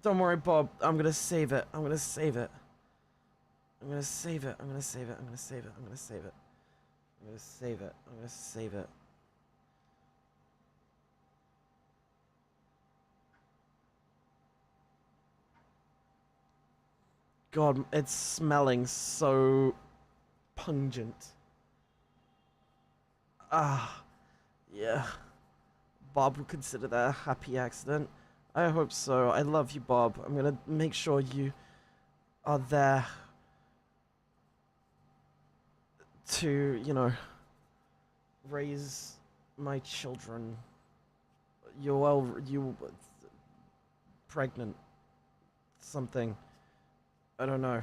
Don't worry, Bob. I'm gonna save it. I'm gonna save it. I'm gonna save it. I'm gonna save it. I'm gonna save it. I'm gonna save it. I'm gonna save it. I'm gonna save it. God, it's smelling so pungent. Ah, yeah. Bob would consider that a happy accident. I hope so. I love you, Bob. I'm gonna make sure you are there to, you know, raise my children. You pregnant. Something. I don't know.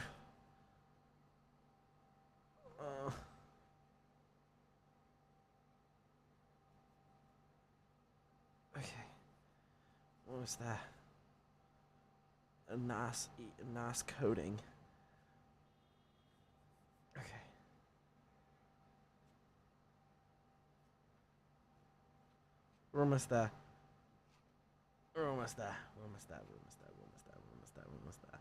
Okay. What was that? A nice coating. Okay. We're almost there. We're almost there. We're almost there. We're almost there. We're almost there. We're almost there. We're almost there.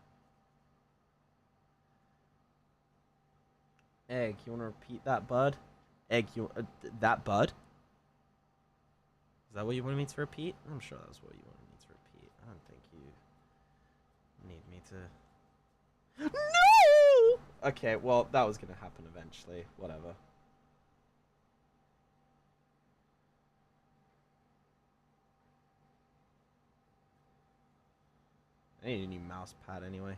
Egg, you want to repeat that, bud? Egg, you that bud? Is that what you wanted me to repeat? I'm sure that's what you wanted me to repeat. I don't think you need me to. No! Okay, well, that was gonna happen eventually. Whatever. I need a new mouse pad anyway.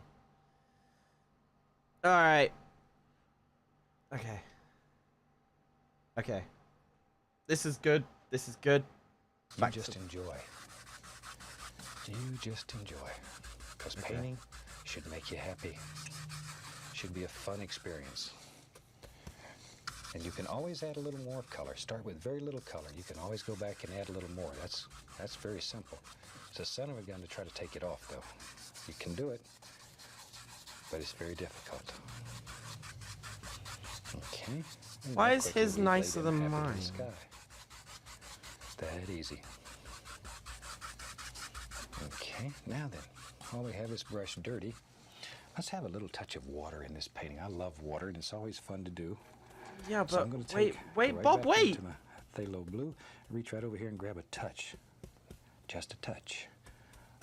Alright. Okay. Okay. This is good. This is good.
You just enjoy. You just enjoy. Because painting should make you happy. Should be a fun experience. And you can always add a little more color. Start with very little color. You can always go back and add a little more. That's very simple. It's a son of a gun to try to take it off, though. You can do it, but it's very difficult. Okay. And
why
now
is
quickly
his
relay
nicer
them
than
happy to the
mine?
sky. That easy. Okay, now then, while we have this brush dirty, let's have a little touch of water in this painting. I love water, and it's always fun to do.
Yeah,
So
but
I'm going to
wait,
go right
Bob,
back
wait!
into my phthalo blue, reach right over here and grab a touch, just a touch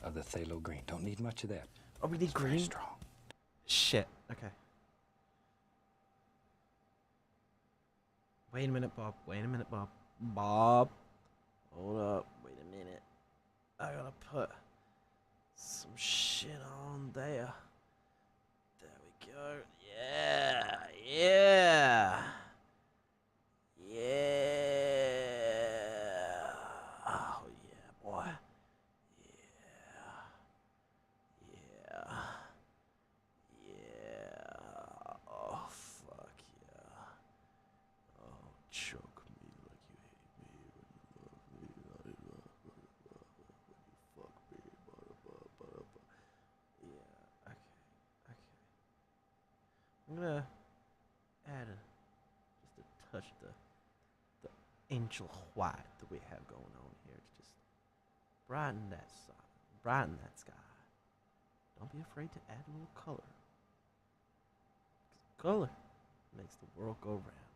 of the phthalo green. Don't need much of that.
Oh, we need
It's very
green?
strong.
Shit. Okay. Wait a minute, Bob. Wait a minute, Bob. Bob. Hold up. Wait a minute. I gotta put some shit on there. There we go. Yeah. Yeah. Yeah. Oh, yeah, boy. Yeah. Yeah. Yeah. Oh, fuck yeah. Oh, choke me like you hate me when you love me. When you fuck me. Yeah, okay. I'm gonna add just a touch of the angel white that we have going on here to just brighten that sky. Don't be afraid to add a little color. 'Cause color makes the world go round.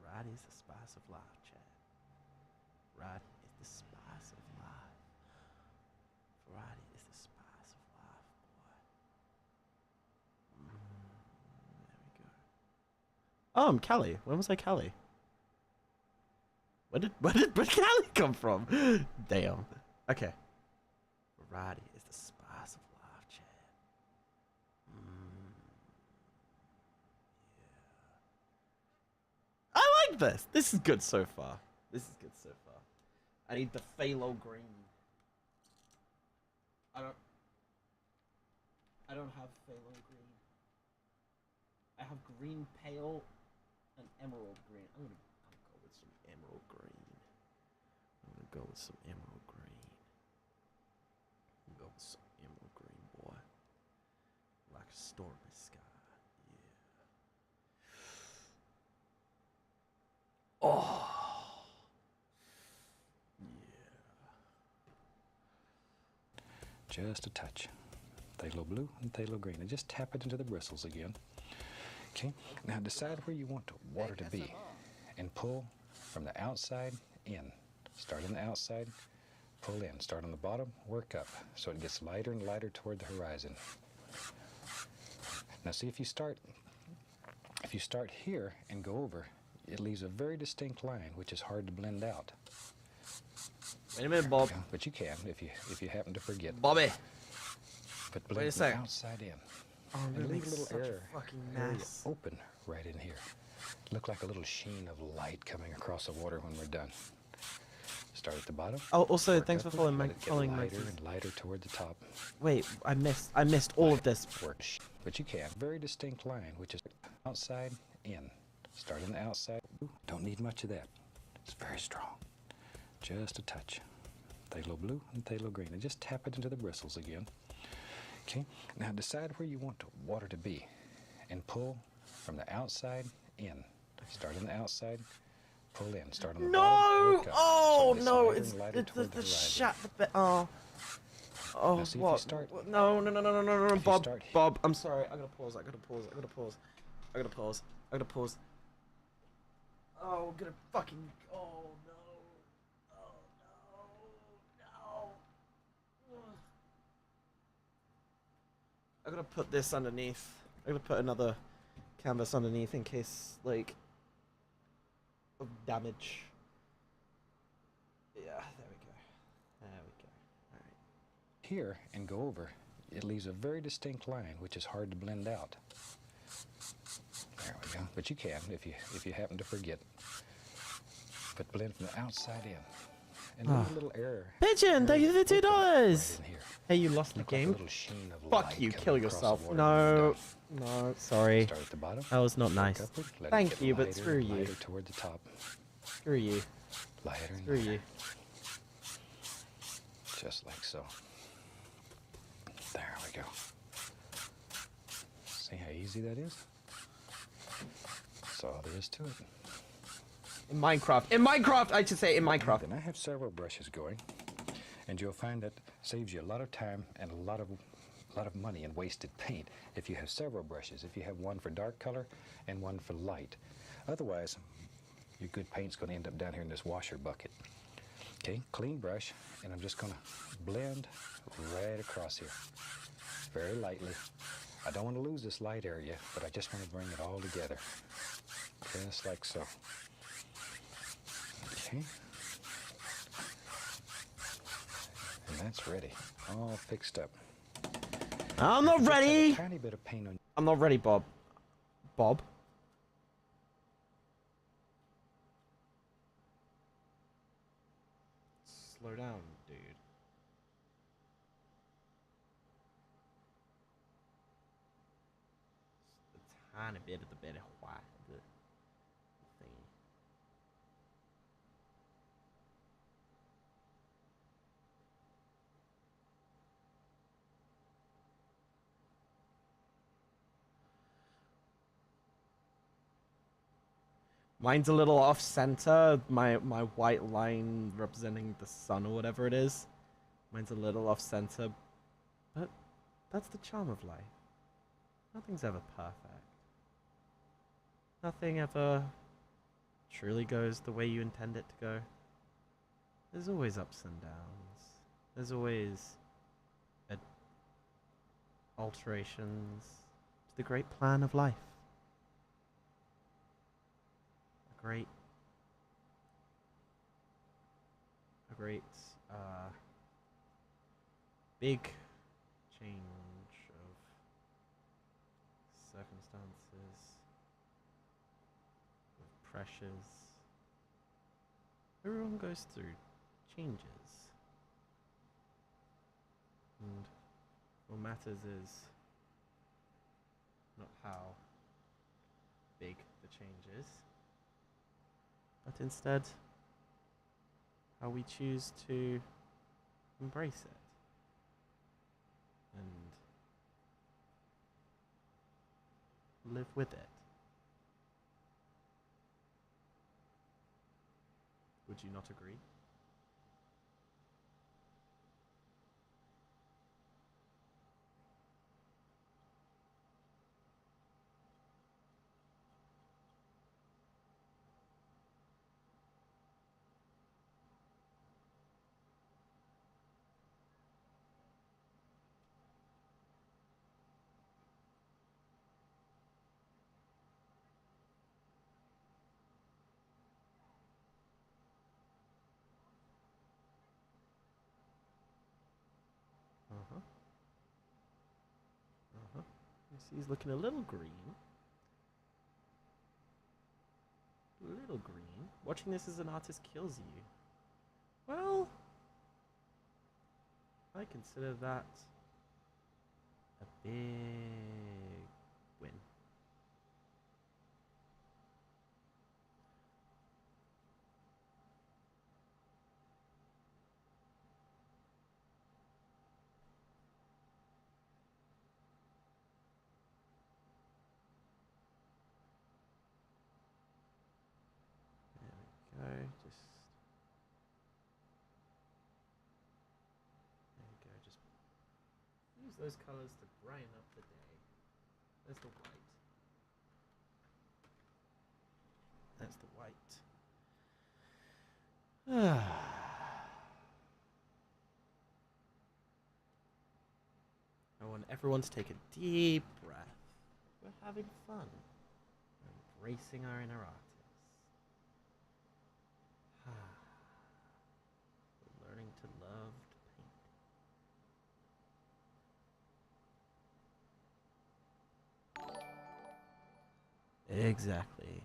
Variety is the spice of life, Chad. Variety is the spice of life. Variety is the spice of life, boy. There we go. Oh, I'm Callie. When was I Callie? Where did Callie come from? Damn. Okay. Variety is the spice of life, Chad. Yeah. I like this. This is good so far. I need the phthalo green. I don't have phthalo green. I have green pale and emerald green. I'm gonna go with some emerald green. I'm gonna go with some emerald green. Go with some emerald green, boy. Like a stormy sky. Yeah. Oh. Yeah.
Just a touch. Phthalo blue and phthalo green. And just tap it into the bristles again. Okay, now decide where you want the water to be and pull from the outside in. Start on the outside, pull in. Start on the bottom, work up so it gets lighter and lighter toward the horizon. Now see, if you start here and go over, it leaves a very distinct line which is hard to blend out.
Wait a minute, Bob.
But you can if you happen to forget.
Bobby.
But blend from the outside in.
Oh,
and leave a little area
mess.
open right in here. Look like a little sheen of light coming across the water when we're done. Start at the bottom.
Oh, also, thanks for following my
lighter and lighter toward the top.
Wait, I missed all of this.
Works, but you can. Very distinct line, which is outside in. Start on the outside. Don't need much of that. It's very strong. Just a touch. Phthalo blue and phthalo green, and just tap it into the bristles again. Okay, now decide where you want the water to be and pull from the outside in. Start on the outside, pull in. Start on the bottom, work up.
Oh,
So
no,
lighter
it's
and lighter toward the horizon.
shut the bit. Oh. Oh,
Now see, if you
what?
start-
No, Bob.
start-
Bob, I'm sorry. I gotta pause. Oh, I'm gonna fucking. Oh, no. Oh, no. I'm gonna put this underneath. I'm gonna put another canvas underneath in case, like, of damage. Yeah, there we go. Alright.
Here and go over, it leaves a very distinct line, which is hard to blend out. There we go. But you can if you happen to forget. But blend from the outside in. And leave a little air.
Pigeon, thank you for the $2.
Right in here.
Hey, you lost the
Look like a
game.
little sheen of
Fuck
light
you,
coming
kill
across the
yourself.
water when you're
No, no, sorry.
Start at the bottom.
That was not
work
nice.
upward, let it
Thank
get
you, but
lighter
screw
and
you.
lighter toward the top.
Screw you.
Lighter and
Screw
lighter.
you.
Just like so. There we go. See how easy that is? That's all there is to it.
In Minecraft, I should say in Minecraft.
Then I have several brushes going, and you'll find that saves you a lot of time and a lot of money and wasted paint if you have several brushes. If you have one for dark color and one for light. Otherwise, your good paint's going to end up down here in this washer bucket. Okay, clean brush, and I'm just going to blend right across here, very lightly. I don't want to lose this light area, but I just want to bring it all together, just like so. Okay. And that's ready, all fixed up.
I'm not
Just have a
ready.
tiny bit of paint on.
I'm not ready, Bob. Bob? Slow down, dude. Just a tiny bit of the bit of white. The thing. Mine's a little off center. My white line representing the sun or whatever it is. Mine's a little off center. But that's the charm of life. Nothing's ever perfect. Nothing ever truly goes the way you intend it to go. There's always ups and downs. There's always alterations to the great plan of life. A great big change of circumstances, of pressures. Everyone goes through changes. And what matters is not how big the change is, but instead how we choose to embrace it and live with it. Would you not agree? Uh-huh. Uh-huh. You see he's looking a little green. A little green. Watching this as an artist kills you. Well, I consider that a big win. There we go. Just there we go. Just use those colors to brighten up the day. There's the white. That's the white. I want everyone to take a deep breath. We're having fun. We're embracing our inner artists. We're learning to love to paint. Exactly.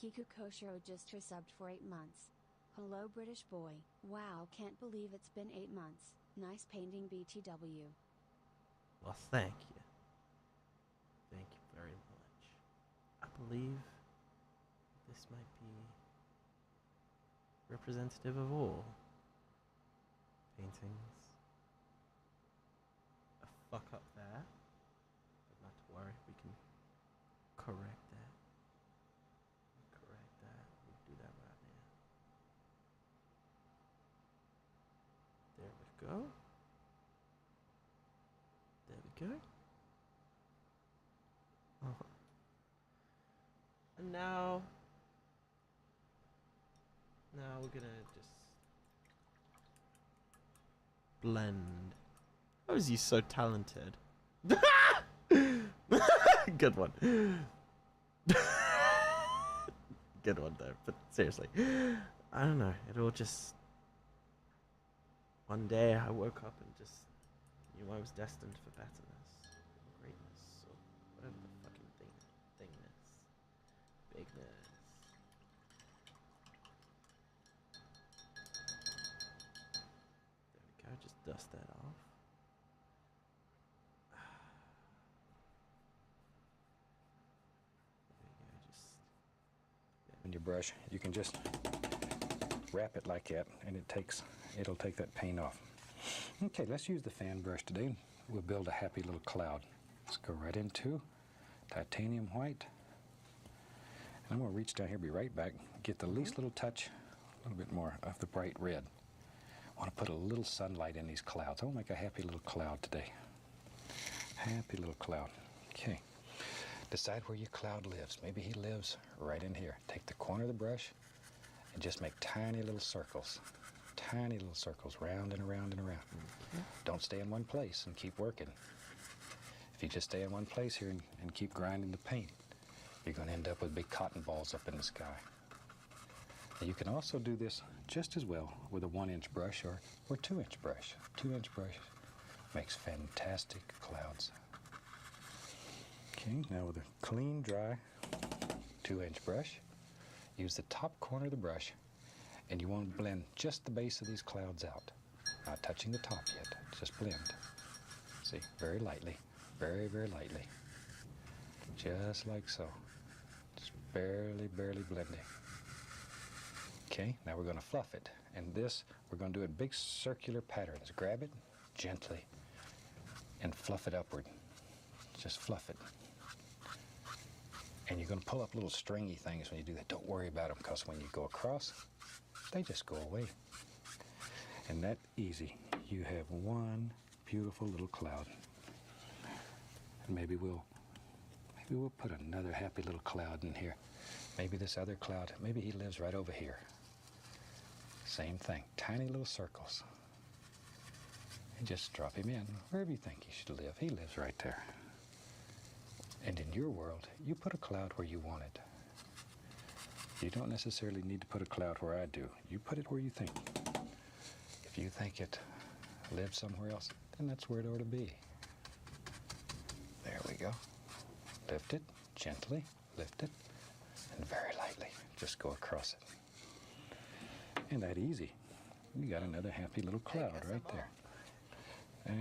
Kiku Koshiro just resubbed for 8 months. Hello British boy. Wow, can't believe it's been 8 months. Nice painting BTW.
Well, thank you. Thank you very much. I believe this might be representative of all paintings. A fuck up there, but not to worry, we can correct that. Correct that. We'll do that right now. There we go. There we go. And now we're gonna just blend. How is he so talented? Good one. Good one though, but seriously. I don't know, it all just... One day I woke up and just knew I was destined for betterness, or greatness, or whatever the fucking thingness, bigness. There we go, just dust that off. There we go, just...
In your brush, you can just wrap it like that, and it'll take that paint off. Okay, let's use the fan brush today. We'll build a happy little cloud. Let's go right into titanium white. And I'm going to reach down here, be right back, get the least little touch, a little bit more of the bright red. I want to put a little sunlight in these clouds. I want to make a happy little cloud today. Happy little cloud. Okay. Decide where your cloud lives. Maybe he lives right in here. Take the corner of the brush and just make tiny little circles. Tiny little circles, round and around and around.
Okay.
Don't stay in one place and keep working. If you just stay in one place here and keep grinding the paint, you're going to end up with big cotton balls up in the sky. Now you can also do this just as well with a 1-inch brush or 2-inch brush. 2-inch brush makes fantastic clouds. Okay, now with a clean, dry 2-inch brush, use the top corner of the brush, and you want to blend just the base of these clouds out. Not touching the top yet, just blend. See, very lightly, very, very lightly. Just like so. Just barely, barely blending. Okay, now we're going to fluff it. And this, we're going to do it big circular patterns. Grab it gently and fluff it upward. Just fluff it. And you're going to pull up little stringy things when you do that. Don't worry about them, because when you go across, they just go away. And that easy. You have one beautiful little cloud. And maybe we'll put another happy little cloud in here. Maybe this other cloud, maybe he lives right over here. Same thing, tiny little circles. And just drop him in wherever you think he should live. He lives right there. And in your world, you put a cloud where you want it. You don't necessarily need to put a cloud where I do. You put it where you think. If you think it lives somewhere else, then that's where it ought to be. There we go. Lift it gently, lift it, and very lightly. Just go across it. And that easy. You got another happy little cloud right there.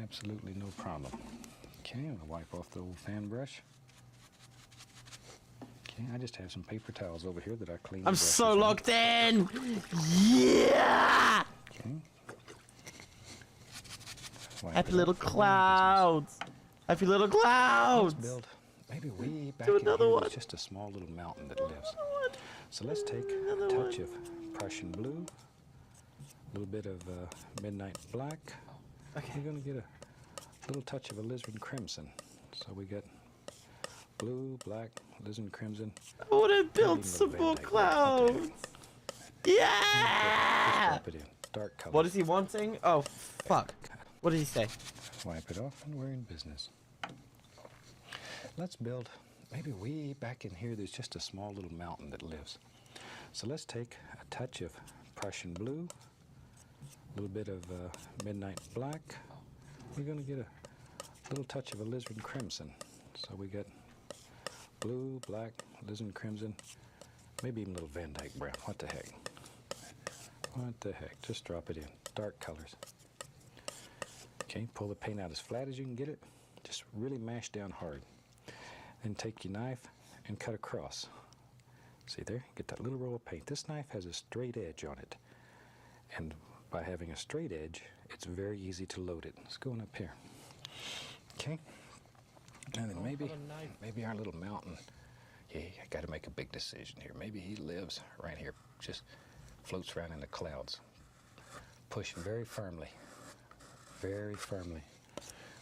Absolutely no problem. Okay, I'm gonna wipe off the old fan brush. Okay, I just have some paper towels over here that I cleaned.
I'm so locked in! Yeah!
Okay.
Happy little clouds! Happy little clouds!
Let's build maybe way back
Do
in
another
here,
one.
there's just a small little mountain that lives. So let's take a touch of Prussian blue, a little bit of midnight black.
Okay.
We're going to get a little touch of alizarin crimson. So we got blue, black, alizarin crimson.
I want to build
Maybe a
some
little
more
Van Dyke.
clouds!
Just
Yeah!
drop it in. Dark color.
What is he wanting? Oh, fuck. What did he say?
Wipe it off and we're in business. Let's build, maybe way back in here there's just a small little mountain that lives. So let's take a touch of Prussian blue, a little bit of midnight black. We're going to get a little touch of alizarin crimson. So we got blue, black, alizarin crimson, maybe even a little Van Dyke brown. What the heck? What the heck? Just drop it in. Dark colors. Okay, pull the paint out as flat as you can get it. Just really mash down hard. Then take your knife and cut across. See there? Get that little roll of paint. This knife has a straight edge on it. And by having a straight edge, it's very easy to load it. Let's go on up here. Okay? And then maybe our little mountain. Yeah, I got to make a big decision here. Maybe he lives right here. Just floats around in the clouds. Push very firmly. Very firmly.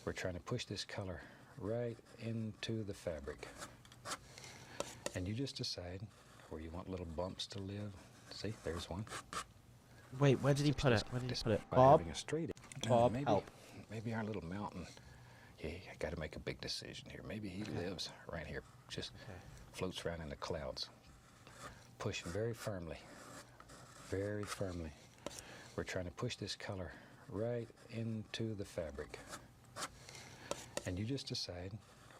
We're trying to push this color right into the fabric. And you just decide where you want little bumps to live. See, there's one.
Wait, where did he put it? Where did he put it?
By
Bob?
having a straight edge.
Bob,
maybe,
help.
Maybe our little mountain. Yeah, I got to make a big decision here. Maybe he lives right here. Just floats around in the clouds. Push very firmly. Very firmly. We're trying to push this color right into the fabric. And you just decide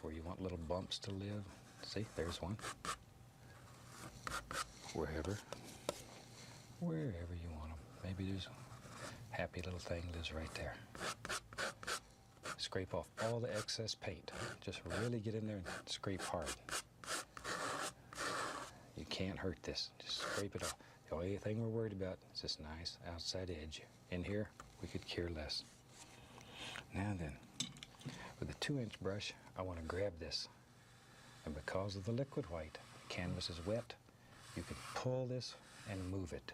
where you want little bumps to live. See, there's one. Wherever you want them. Maybe there's a happy little thing lives right there. Scrape off all the excess paint. Just really get in there and scrape hard. You can't hurt this. Just scrape it off. The only thing we're worried about is this nice outside edge. In here, we could care less. Now then, with a 2-inch brush, I want to grab this. And because of the liquid white, the canvas is wet, you can pull this and move it.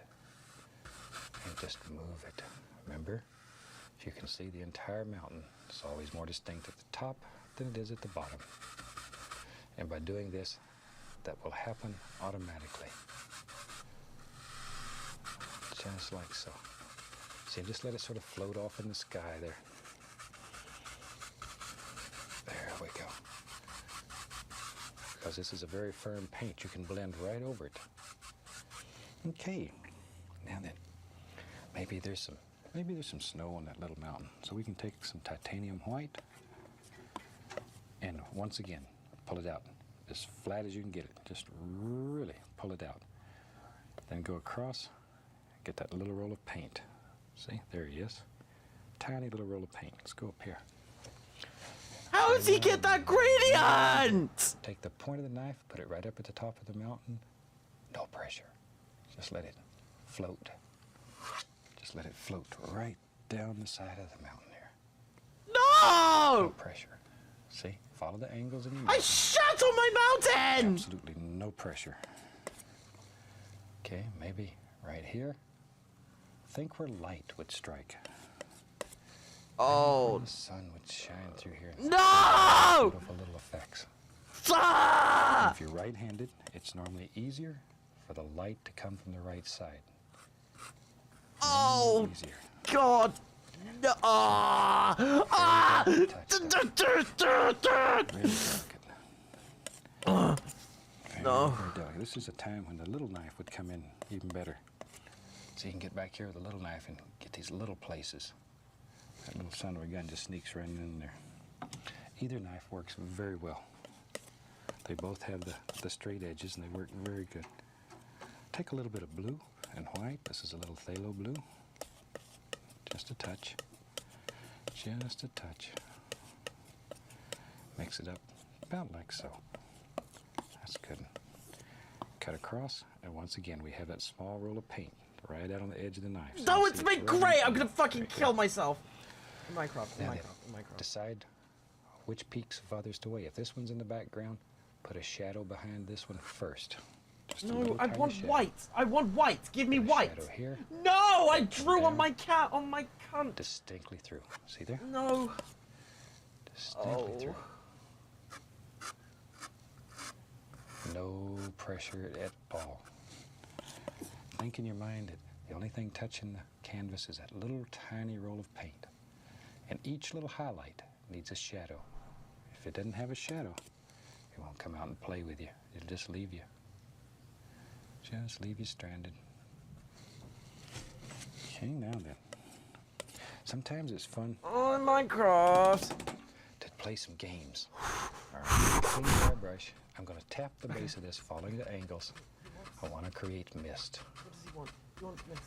And just move it. Remember, if you can see the entire mountain, it's always more distinct at the top than it is at the bottom. And by doing this, that will happen automatically. Just like so. See, just let it sort of float off in the sky there. There we go. Because this is a very firm paint, you can blend right over it. Okay. Now then, maybe there's some snow on that little mountain. So we can take some titanium white and once again, pull it out as flat as you can get it. Just really pull it out. Then go across, get that little roll of paint. See, there he is. tiny little roll of paint. Let's go up here.
How does he get that gradient?
Take the point of the knife, put it right up at the top of the mountain. No pressure. Just let it float. Just let it float right down the side of the mountain there. No
No!
pressure. See? Follow the angles in your
I
mountain.
shot on my mountain!
Absolutely no pressure. Okay, maybe right here. Think where light would strike.
Oh.
Where the sun would shine through here.
No!
Beautiful little effects.
Ah!
If you're right-handed, it's normally easier for the light to come from the right side.
Oh,
Easier.
God. No. Ah! Ah!
Very delicate.
No.
Very delicate. This is a time when the little knife would come in even better. So you can get back here with a little knife and get these little places. That little son of a gun just sneaks right in there. Either knife works very well. They both have the straight edges and they work very good. Take a little bit of blue and white. This is a little phthalo blue. Just a touch. Just a touch. Mix it up about like so. That's good. Cut across, and once again we have that small roll of paint right out on the edge of the knife. So
No,
you
it's
see
been
right
great. I'm
there.
gonna fucking
Right
kill
there.
myself. Minecraft,
Now then,
Minecraft.
decide which peaks farthest away. If this one's in the background, put a shadow behind this one first. Just a
No,
little
I
tiny
want
shadow.
white. I want white. Give me
Put a
white.
shadow here,
No, I drew on
Down.
my cat, on my cunt.
distinctly through. See there?
No.
Distinctly
Oh.
through. No pressure at all. Think in your mind that the only thing touching the canvas is that little tiny roll of paint. And each little highlight needs a shadow. If it doesn't have a shadow, it won't come out and play with you. It'll just leave you. Just leave you stranded. Okay, now then. Sometimes it's fun
Oh, Minecraft.
to play some games. All right, clean the airbrush. I'm going to tap the base of this, following the angles. I want to create mist.
What does he want? He wants this.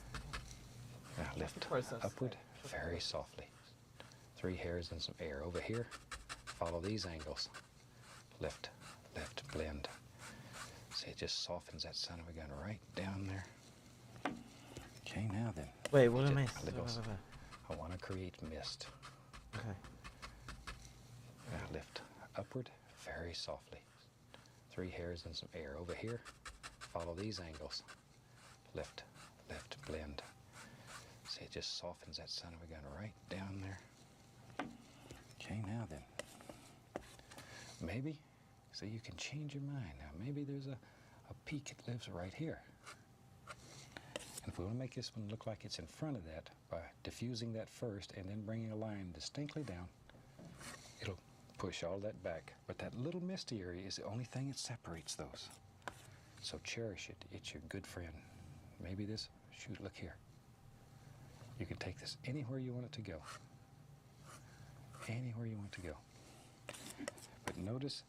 Now lift
process?
upward very softly. 3 hairs and some air. Over here, follow these angles. Lift, lift, blend. See, it just softens that son of a gun right down there. Okay, now then.
Wait, what am I?
Just wiggles. I want to create mist.
Okay.
Now lift upward very softly. 3 hairs and some air. Over here, follow these angles. Lift, lift, blend. See, it just softens that son of a gun right down there. Okay, now then. Maybe, so you can change your mind. Now, maybe there's a peak that lives right here. And if we want to make this one look like it's in front of that, by diffusing that first and then bringing a line distinctly down, it'll push all that back. But that little misty area is the only thing that separates those. So cherish it. It's your good friend. Maybe this, shoot, look here. You can take this anywhere you want it to go. Anywhere you want it to go. But notice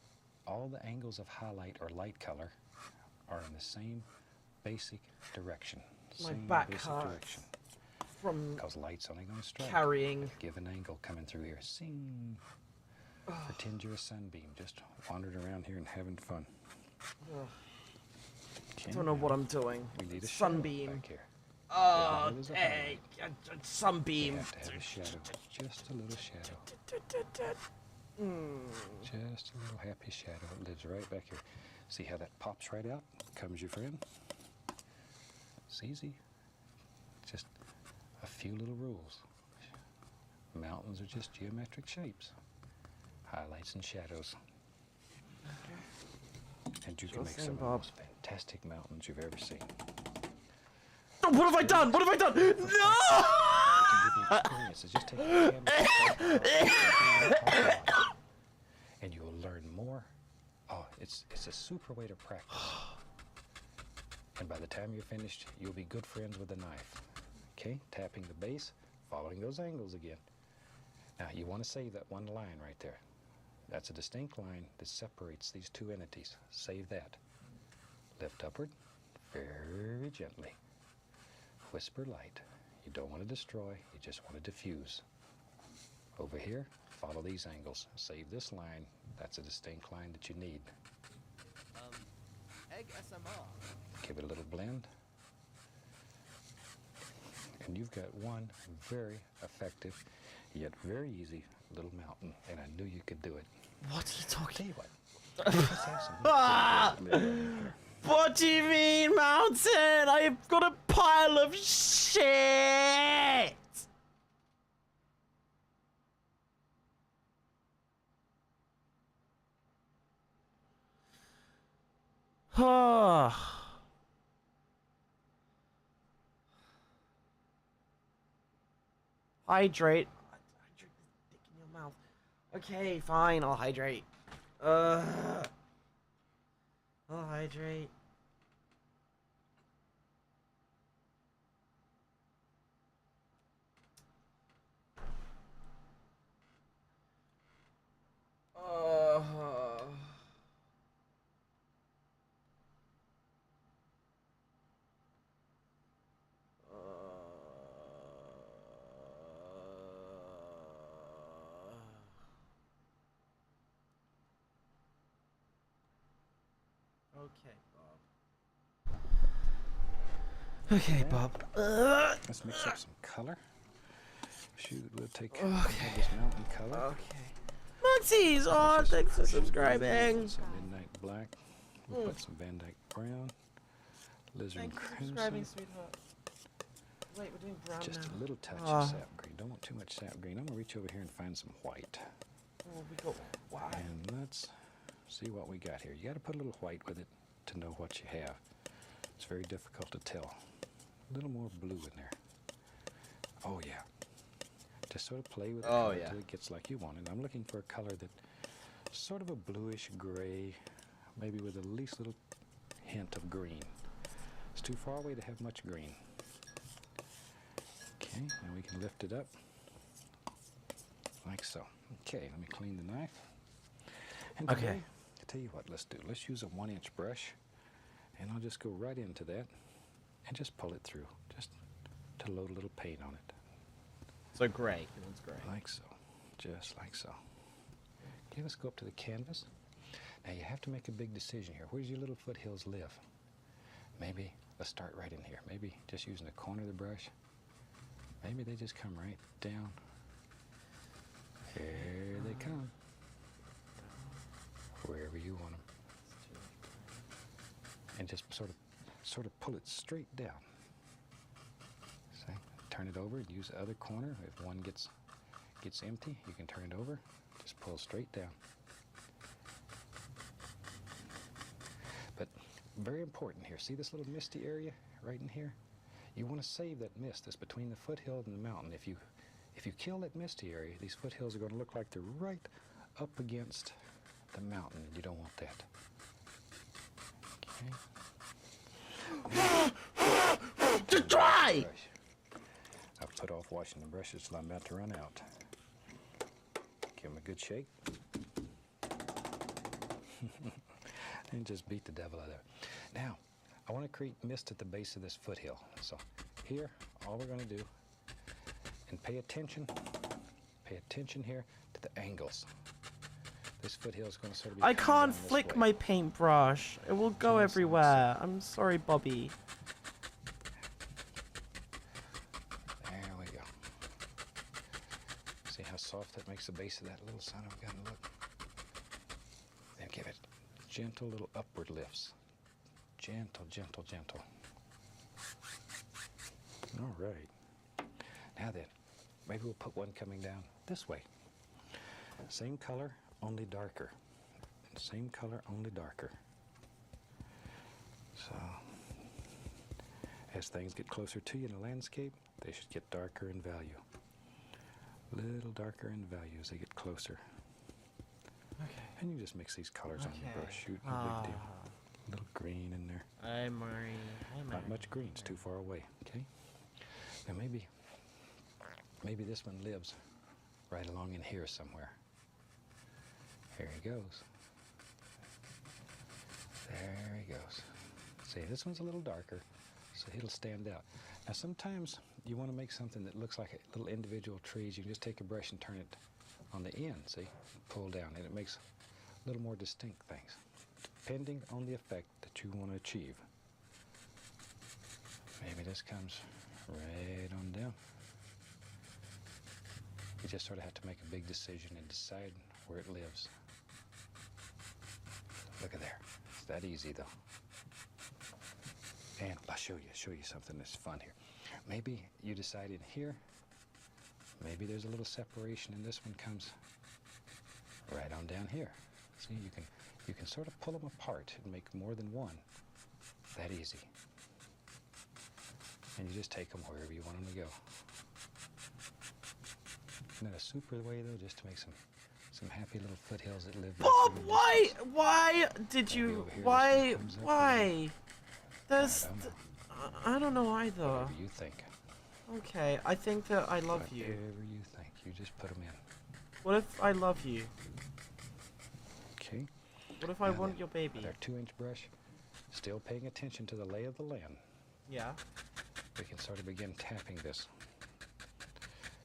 all the angles of highlight or light color are in the same basic direction.
My
Same
back
basic
hurts.
direction.
From
Because light's only going to strike.
carrying.
Give an angle coming through here. Sing. Pretend you're a sunbeam. Just wandering around here and having fun.
Ugh.
Okay,
I don't know what I'm doing.
we need a shadow
Sunbeam.
back here.
Oh,
There's a
hey,
highlight.
a sunbeam.
You have to have a shadow. Just a little shadow. Just a little happy shadow. It lives right back here. See how that pops right out? Comes your friend. It's easy. Just a few little rules. Mountains are just geometric shapes. Highlights and shadows. And you can
Sure
make
thing,
some of the
Bob.
most fantastic mountains you've ever seen.
Oh, what have I done? What have I done? No!
To give you experiences, just take the canvas and you will learn more. Oh, it's a super way to practice. And by the time you're finished, you'll be good friends with the knife. Okay, tapping the base, following those angles again. Now you want to save that one line right there. That's a distinct line that separates these two entities. Save that. Lift upward, very gently. Whisper light. You don't want to destroy, you just want to diffuse. Over here, follow these angles. Save this line. That's a distinct line that you need.
Eggsmr.
Give it a little blend. And you've got one very effective, yet very easy little mountain. And I knew you could do it.
What are you talking?
Tell you what. Let's have some live right in here.
What do you mean, mountain? I've got a pile of shit! Hydrate. Hydrate this dick in your mouth. Okay, fine, I'll hydrate. I'll hydrate. Okay, Bob.
Let's mix up some color. Shoot, we'll take this mountain color.
Okay. Muncies! Oh, thanks for subscribing.
Some midnight black. We'll put some Van Dyke brown. Lizard
Thank you for
crimson.
subscribing, sweetheart. Wait, we're doing brown
Just
now.
a little touch of sap green. Don't want too much sap green. I'm gonna reach over here and find some white.
Oh, we got white.
And let's see what we got here. You got to put a little white with it to know what you have. It's very difficult to tell. A little more blue in there. Oh yeah. Just sort of play with it until it gets like you want it. I'm looking for a color that sort of a bluish gray, maybe with at least a little hint of green. It's too far away to have much green. Okay, now we can lift it up like so. Okay, let me clean the knife. And
Okay.
today, I tell you what, let's do. Let's use a 1-inch brush, and I'll just go right into that and just pull it through, just to load a little paint on it.
So gray. It wants gray.
Like so, just like so. Okay, let's go up to the canvas. Now you have to make a big decision here. Where does your little foothills live? Maybe, let's start right in here. Maybe just using the corner of the brush. Maybe they just come right down. Here they come. Wherever you want them. And just sort of pull it straight down. See? Turn it over and use the other corner. If one gets empty, you can turn it over. Just pull straight down. But very important here. See this little misty area right in here? You want to save that mist that's between the foothill and the mountain. If you kill that misty area, these foothills are going to look like they're right up against the mountain. You don't want that. Okay.
To dry!
I've put off washing the brushes till I'm about to run out. Give them a good shake. And just beat the devil out of it. Now, I want to create mist at the base of this foothill. So here, all we're going to do, and pay attention here to the angles. This foothill is going to sort of be
I
coming
can't
down this
flick
way.
my paintbrush. It will go
Just like
everywhere. I'm sorry, Bobby.
There we go. See how soft that makes the base of that little son of a gun look? Then give it gentle little upward lifts. Gentle, gentle, gentle. All right. Now then, maybe we'll put one coming down this way. Same color, only darker. Same color, only darker. So, as things get closer to you in the landscape, they should get darker in value. Little darker in value as they get closer.
Okay.
And you just mix these colors on your brush. Shoot, no big deal. A little green in there.
Hi, Murray.
Not much green, it's too far away, okay? Now maybe this one lives right along in here somewhere. Here he goes. There he goes. See, this one's a little darker, so so it'll stand out. Now sometimes you want to make something that looks like a little individual trees. You can just take a brush and turn it on the end, see? Pull down, and it makes a little more distinct things, depending on the effect that you want to achieve. Maybe this comes right on down. You just sort of have to make a big decision and decide where it lives. Look at there. It's that easy, though. And I'll show you something that's fun here. Maybe you decide in here, maybe there's a little separation, and this one comes right on down here. See, you can sort of pull them apart and make more than one. That easy. And you just take them wherever you want them to go. Isn't that a super way, though, just to make some happy little foothills that live.
Bob, why did you, why? There's, I don't know either.
Whatever you think.
Okay, I think that I love you.
Whatever you think, you just put them in.
What if I love you?
Okay.
What if I want your baby?
With our 2-inch brush, still paying attention to the lay of the land.
Yeah.
We can sort of begin tapping this,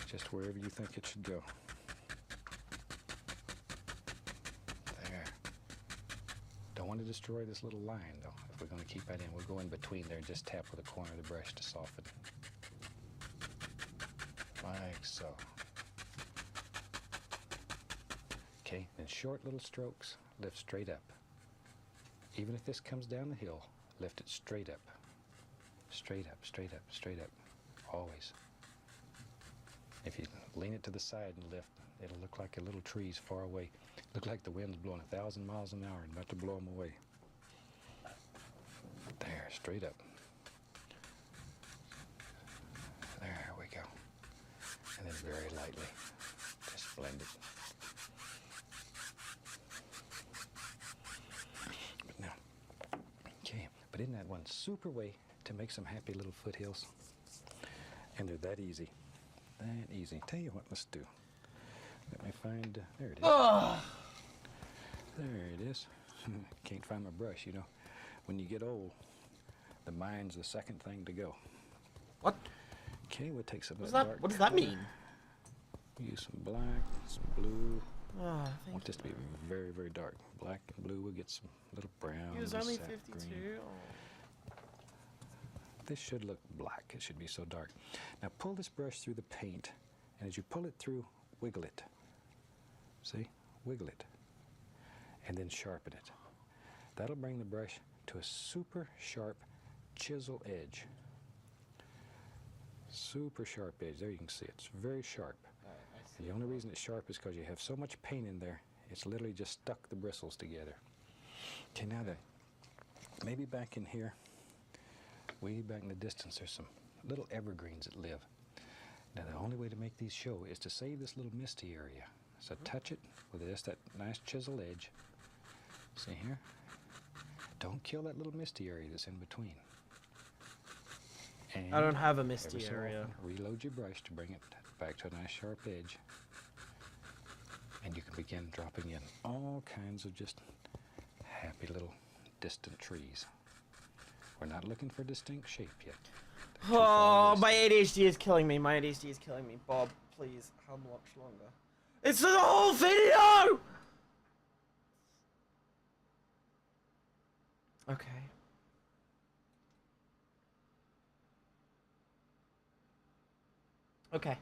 just wherever you think it should go. There. Don't want to destroy this little line, though. If we're going to keep that in, we'll go in between there and just tap with the corner of the brush to soften. Like so. Okay, then short little strokes, lift straight up. Even if this comes down the hill, lift it straight up. Straight up, straight up, straight up. Always. If you lean it to the side and lift, it'll look like a little tree's far away. Look like the wind's blowing 1,000 miles an hour and about to blow them away. There, straight up. There we go. And then very lightly, just blend it. But now, okay, but isn't that one super way to make some happy little foothills? And they're that easy. That easy. Tell you what, let's do. Let me find, there it is.
Oh.
There it is. Can't find my brush, you know. When you get old, the mind's the second thing to go.
What?
Okay, we'll take some of
What
that dark
does that
color.
mean?
Use some black, some blue.
Oh,
I
thank
want this to be very, very dark. Black and blue, we'll get some little brown.
He was only
sap
52.
green.
Oh.
This should look black. It should be so dark. Now pull this brush through the paint, and as you pull it through, wiggle it. See? Wiggle it. And then sharpen it. That'll bring the brush to a super sharp chisel edge. Super sharp edge. There you can see it. It's very sharp. And the only reason it's sharp is because you have so much paint in there, it's literally just stuck the bristles together. Okay, now then, maybe back in here, way back in the distance, there's some little evergreens that live. Now the only way to make these show is to save this little misty area. So touch it with just that nice chisel edge. See here? Don't kill that little misty area that's in between. And
I don't have a misty
every so
area.
often, reload your brush to bring it back to a nice sharp edge. And you can begin dropping in all kinds of just happy little distant trees. We're not looking for distinct shape yet.
Oh, my ADHD is killing me. My ADHD is killing me. Bob, please, how much longer? It's the whole video! Okay. Okay.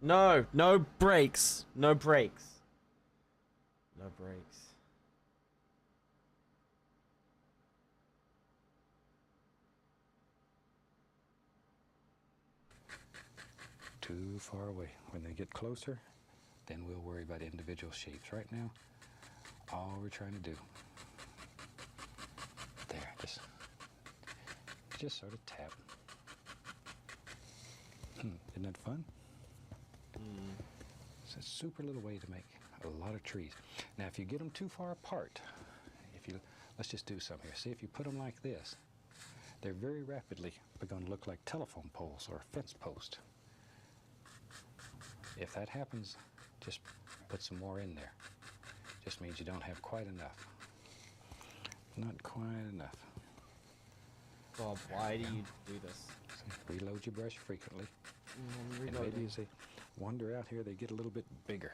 No, no breaks. No breaks. No breaks.
Too far away. When they get closer, then we'll worry about individual shapes. Right now, all we're trying to do, there, just sort of tap. Isn't that fun? It's a super little way to make a lot of trees. Now, if you get them too far apart, let's just do some here. See, if you put them like this, they're very rapidly going to look like telephone poles or fence posts. If that happens, just put some more in there. Just means you don't have quite enough. Not quite enough.
Bob, why do you do this?
So reload your brush frequently. And
Reloading.
maybe as they wander out here, they get a little bit bigger.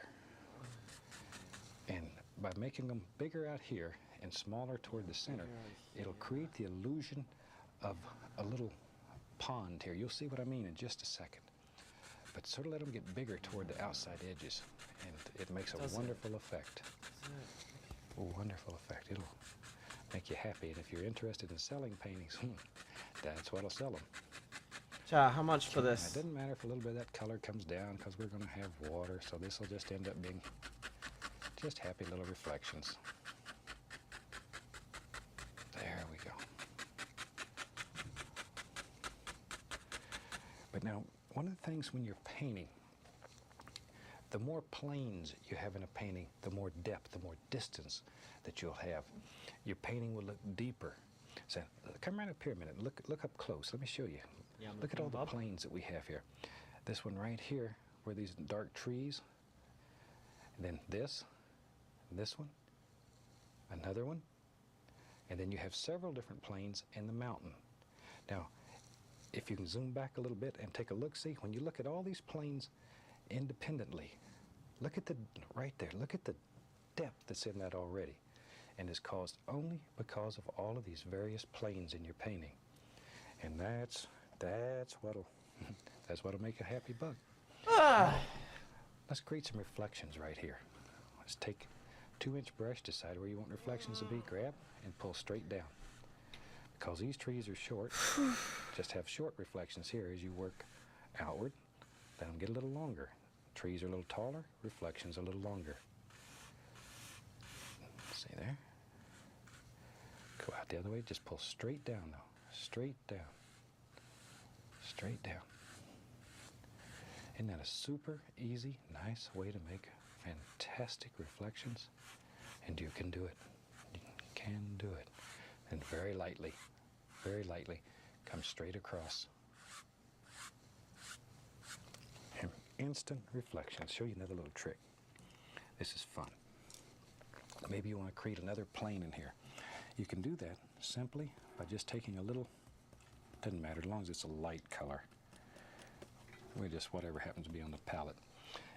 And by making them bigger out here and smaller toward the center, it'll create the illusion of a little pond here. You'll see what I mean in just a second. But sort of let them get bigger toward the outside edges, and it makes a wonderful effect. A wonderful effect. It'll make you happy, and if you're interested in selling paintings, that's what'll sell them.
Chat, how much for this?
It doesn't matter if a little bit of that color comes down, because we're going to have water, so this will just end up being just happy little reflections. There we go. But now, one of the things when you're painting, the more planes you have in a painting, the more depth, the more distance that you'll have. Your painting will look deeper. So come right up here a minute. Look up close. Let me show you.
Yeah,
look at all the planes that we have here. This one right here, where these dark trees, and then this one, another one, and then you have several different planes in the mountain. Now, if you can zoom back a little bit and take a look, see, when you look at all these planes independently, look at the, right there, look at the depth that's in that already. And it's caused only because of all of these various planes in your painting. And that's what'll make a happy bug. Let's create some reflections right here. Let's take a 2-inch brush, decide where you want reflections to be, grab and pull straight down. Because these trees are short, just have short reflections here as you work outward. Let them get a little longer. Trees are a little taller, reflections a little longer. See there? Go out the other way, just pull straight down though. Straight down. Straight down. Isn't that a super easy, nice way to make fantastic reflections? And you can do it. You can do it. And very lightly, come straight across. And instant reflections. Show you another little trick. This is fun. Maybe you want to create another plane in here. You can do that simply by just taking a little, doesn't matter as long as it's a light color. We just whatever happens to be on the palette.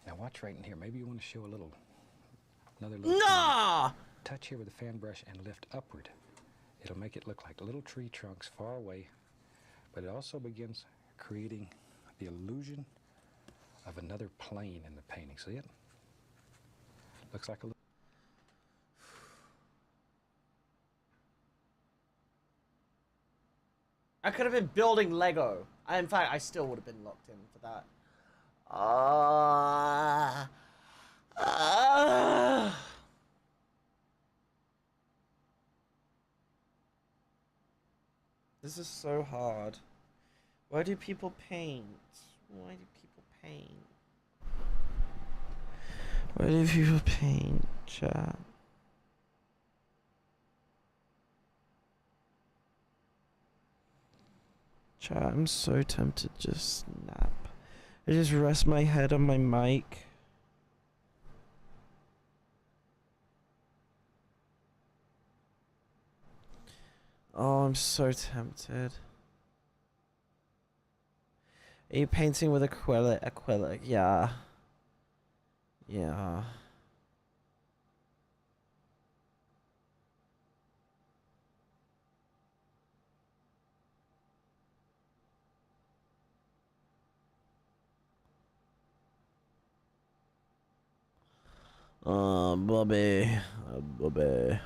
Now watch right in here. Maybe you want to show another little
Nah!
touch here with the fan brush and lift upward. It'll make it look like little tree trunks far away, but it also begins creating the illusion of another plane in the painting. See it? Looks like a little.
I could have been building Lego. In fact, I still would have been locked in for that. This is so hard. Why do people paint? Why do people paint? Why do people paint, chat? Chat, I'm so tempted to just snap. I just rest my head on my mic. Oh, I'm so tempted. Are you painting with acrylic? Acrylic, yeah. Yeah. Bobby. Bobby.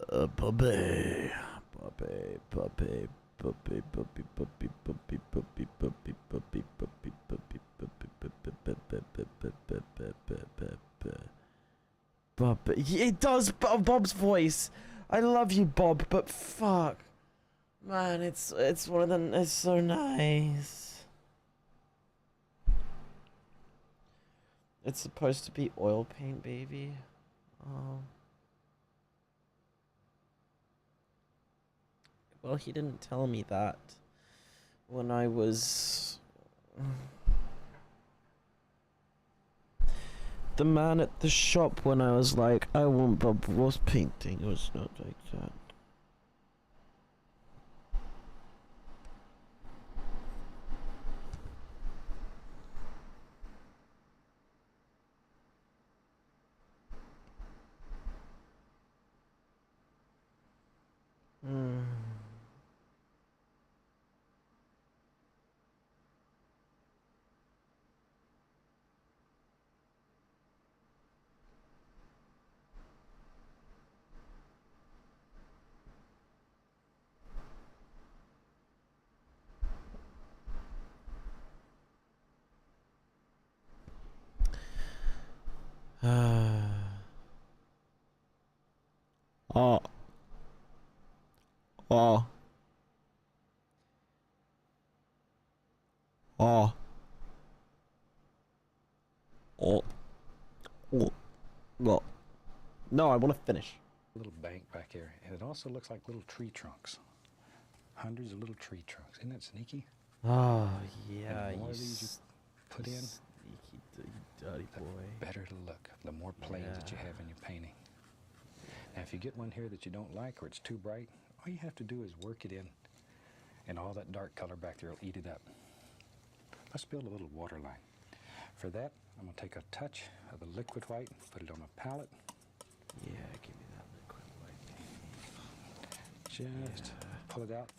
Bobby. Bobby. Bobby. Bobby. Bobby. Bobby. Bobby. Bobby. Bobby. Bobby. Bobby. Bobby. It does Bob's voice. I love you, Bob, but fuck. Man, it's one of them. It's so nice. It's supposed to be oil paint, baby. Oh. Well, he didn't tell me that when I was... The man at the shop when I was like, I want Bob Ross painting. It was not like that. Hmm. Oh. Oh. Oh. Oh. Oh. Oh. No, I want to finish.
Little bank back here, and it also looks like little tree trunks. Hundreds of little tree trunks. Isn't that sneaky?
Oh, yeah,
And the more
you
of these you put in,
sneaky dirty
the
boy.
better it'll look. The more planes that you have in your painting. Now, if you get one here that you don't like or it's too bright, all you have to do is work it in, and all that dark color back there will eat it up. Let's build a little water line. For that, I'm going to take a touch of the liquid white, put it on a palette.
Yeah, give me that liquid white.
Just pull it out,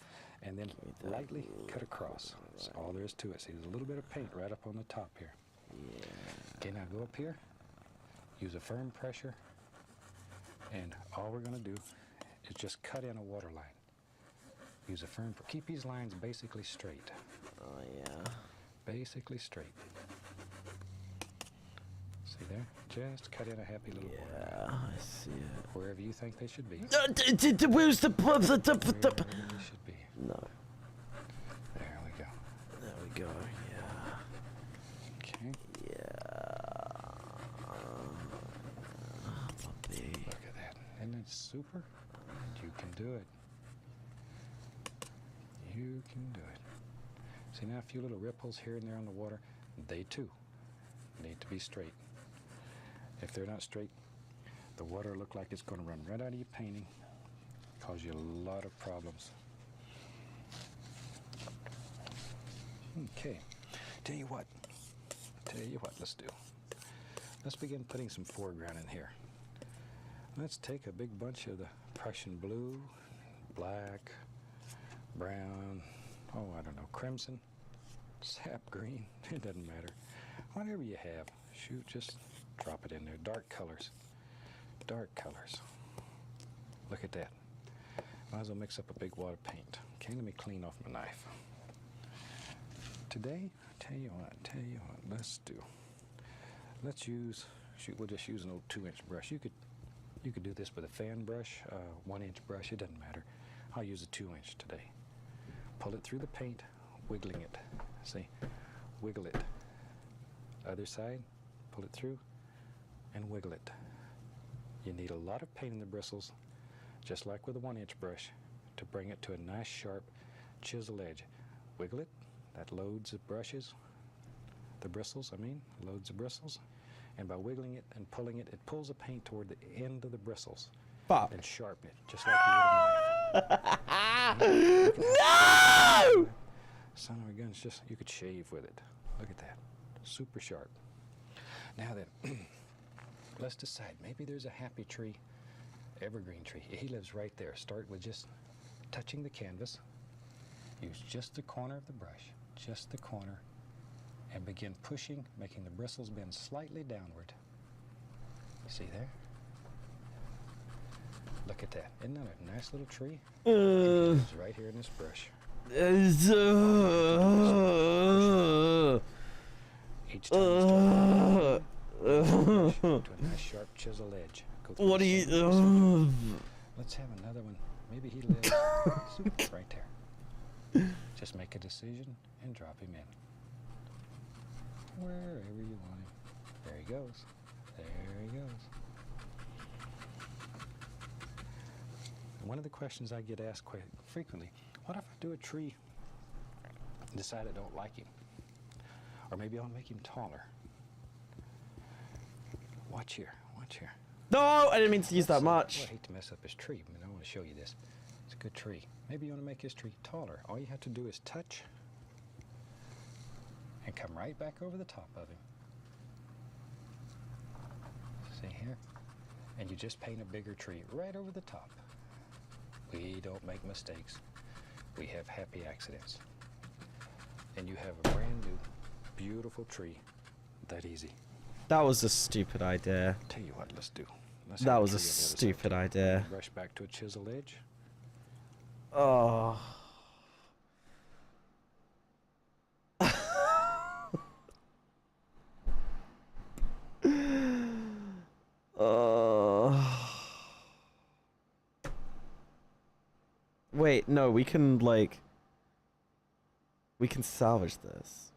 and then lightly cut across. That's all there is to it. See, there's a little bit of paint right up on the top here.
Yeah.
Okay, now go up here, use a firm pressure, and all we're going to do is just cut in a water line. Use a firm, keep these lines basically straight.
Oh, yeah.
Basically straight. See there? Just cut in a happy little water line.
Yeah, I see it.
Wherever you think they should be.
Where's the...
Wherever they should be.
No.
There we go.
There we go, yeah.
Okay.
Yeah. Puppy.
Look at that. Isn't it super? You can do it. You can do it. See now a few little ripples here and there on the water. They too need to be straight. If they're not straight, the water will look like it's going to run right out of your painting, cause you a lot of problems. Okay, tell you what, let's do. Let's begin putting some foreground in here. Let's take a big bunch of the Prussian blue, black, brown, oh, I don't know, crimson, sap green, it doesn't matter. Whatever you have, shoot, just drop it in there. Dark colors. Dark colors. Look at that. Might as well mix up a big wad of paint. Okay, let me clean off my knife. Today, tell you what, let's use, shoot, we'll just use an old 2-inch brush. You could do this with a fan brush, 1-inch brush, it doesn't matter. I'll use a 2-inch today. Pull it through the paint, wiggling it. See, wiggle it. Other side, pull it through, and wiggle it. You need a lot of paint in the bristles, just like with a 1-inch brush, to bring it to a nice sharp chisel edge. Wiggle it, that loads the brushes, the bristles, loads the bristles. And by wiggling it and pulling it, it pulls the paint toward the end of the bristles.
Fuck.
And sharpen it, just like you would a knife.
No!
Son of a gun, it's just, you could shave with it. Look at that, super sharp. Now then, let's decide. Maybe there's a happy tree, evergreen tree. He lives right there. Start with just touching the canvas. Use just the corner of the brush, just the corner, and begin pushing, making the bristles bend slightly downward. See there? Look at that. Isn't that a nice little tree? It's right here in this brush. Each time you start to a nice sharp chisel edge. Go through
What do
the
you...
center. Let's have another one. Maybe he lives right there. Just make a decision and drop him in. Wherever you want him. There he goes. There he goes. One of the questions I get asked quite frequently, what if I do a tree and decide I don't like him? Or maybe I'll make him taller. Watch here, watch here.
No, I didn't mean to use that
Well,
much.
I hate to mess up his tree, but I want to show you this. It's a good tree. Maybe you want to make his tree taller. All you have to do is touch and come right back over the top of him. See here? And you just paint a bigger tree right over the top. We don't make mistakes. We have happy accidents. And you have a brand new, beautiful tree. That easy.
That was a stupid idea.
Tell you what, let's do. Let's
That
have
was a
tree on the other side.
stupid idea.
Brush back to a chisel edge.
Oh. Wait, no, we can, like... We can salvage this.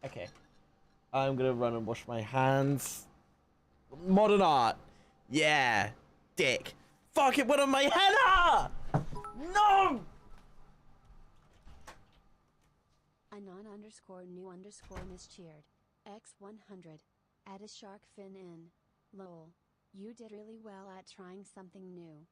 Okay. I'm gonna run and wash my hands. Modern art. Yeah. Dick. Fuck it, what on my henna? No!
Anon_new_mischeered. X100. Add a shark fin in. Lol. You did really well at trying something new.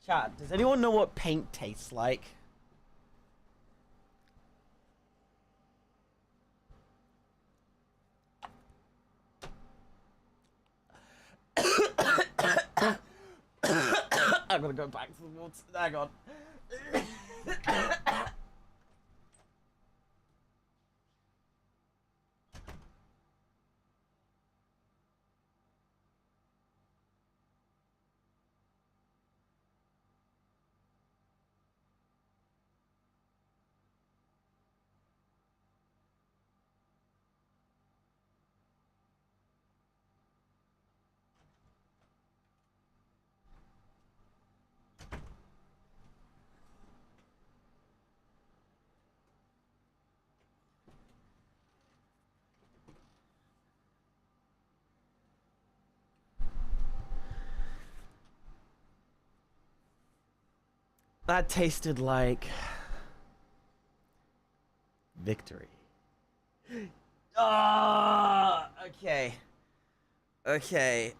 Chat, does anyone know what paint tastes like? I'm gonna go back to the water. Hang on. That tasted like victory. Ah, okay. Okay.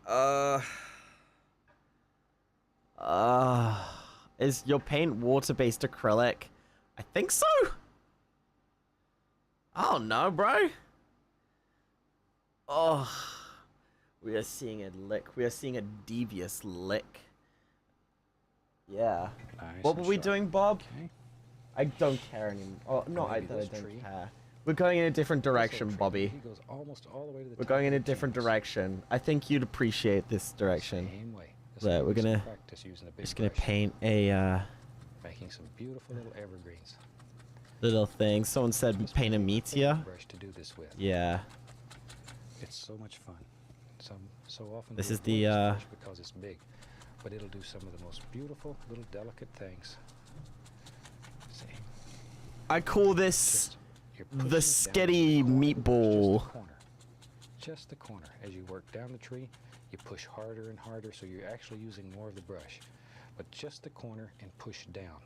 Is your paint water-based acrylic? I think so. I don't know, bro. Oh, we are seeing a lick. We are seeing a devious lick. Yeah.
Nice
What were
and
we
sharp.
doing, Bob?
Okay.
I don't care anymore. Oh, no, I
Maybe
don't
this tree.
care. We're going in a different
This old
direction,
tree,
Bobby.
He goes almost all the way to the
We're
top
going
of
in a
the
different
canvas.
direction. I think you'd appreciate this direction.
Same way. This
Right,
will
we're
be some
gonna-
practice using a big
Just gonna
brush,
paint a,
making some beautiful little evergreens.
little thing. Someone said
Just
paint a
pick
meteor.
brush to do this with.
Yeah.
It's so much fun. So often
This
we
is
avoid
the,
brush because it's big, but it'll do some of the most beautiful little delicate things. See,
I call this
you're pushing
the
it down
sketty
the corner,
meatball.
just the corner. As you work down the tree, you push harder and harder, so you're actually using more of the brush. But just the corner and push down.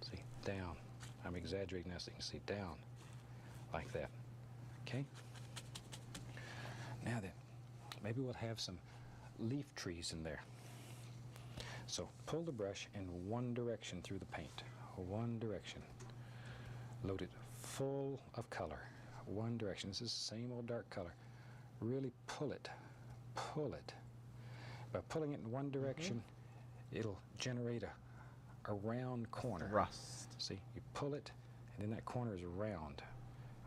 See, down. I'm exaggerating now so you can see down, like that. Okay? Now then, maybe we'll have some leaf trees in there. So pull the brush in one direction through the paint. One direction. Load it full of color. One direction. This is the same old dark color. Really pull it. Pull it. By pulling it in one direction, it'll generate a round corner.
Rust.
See, you pull it, and then that corner is round.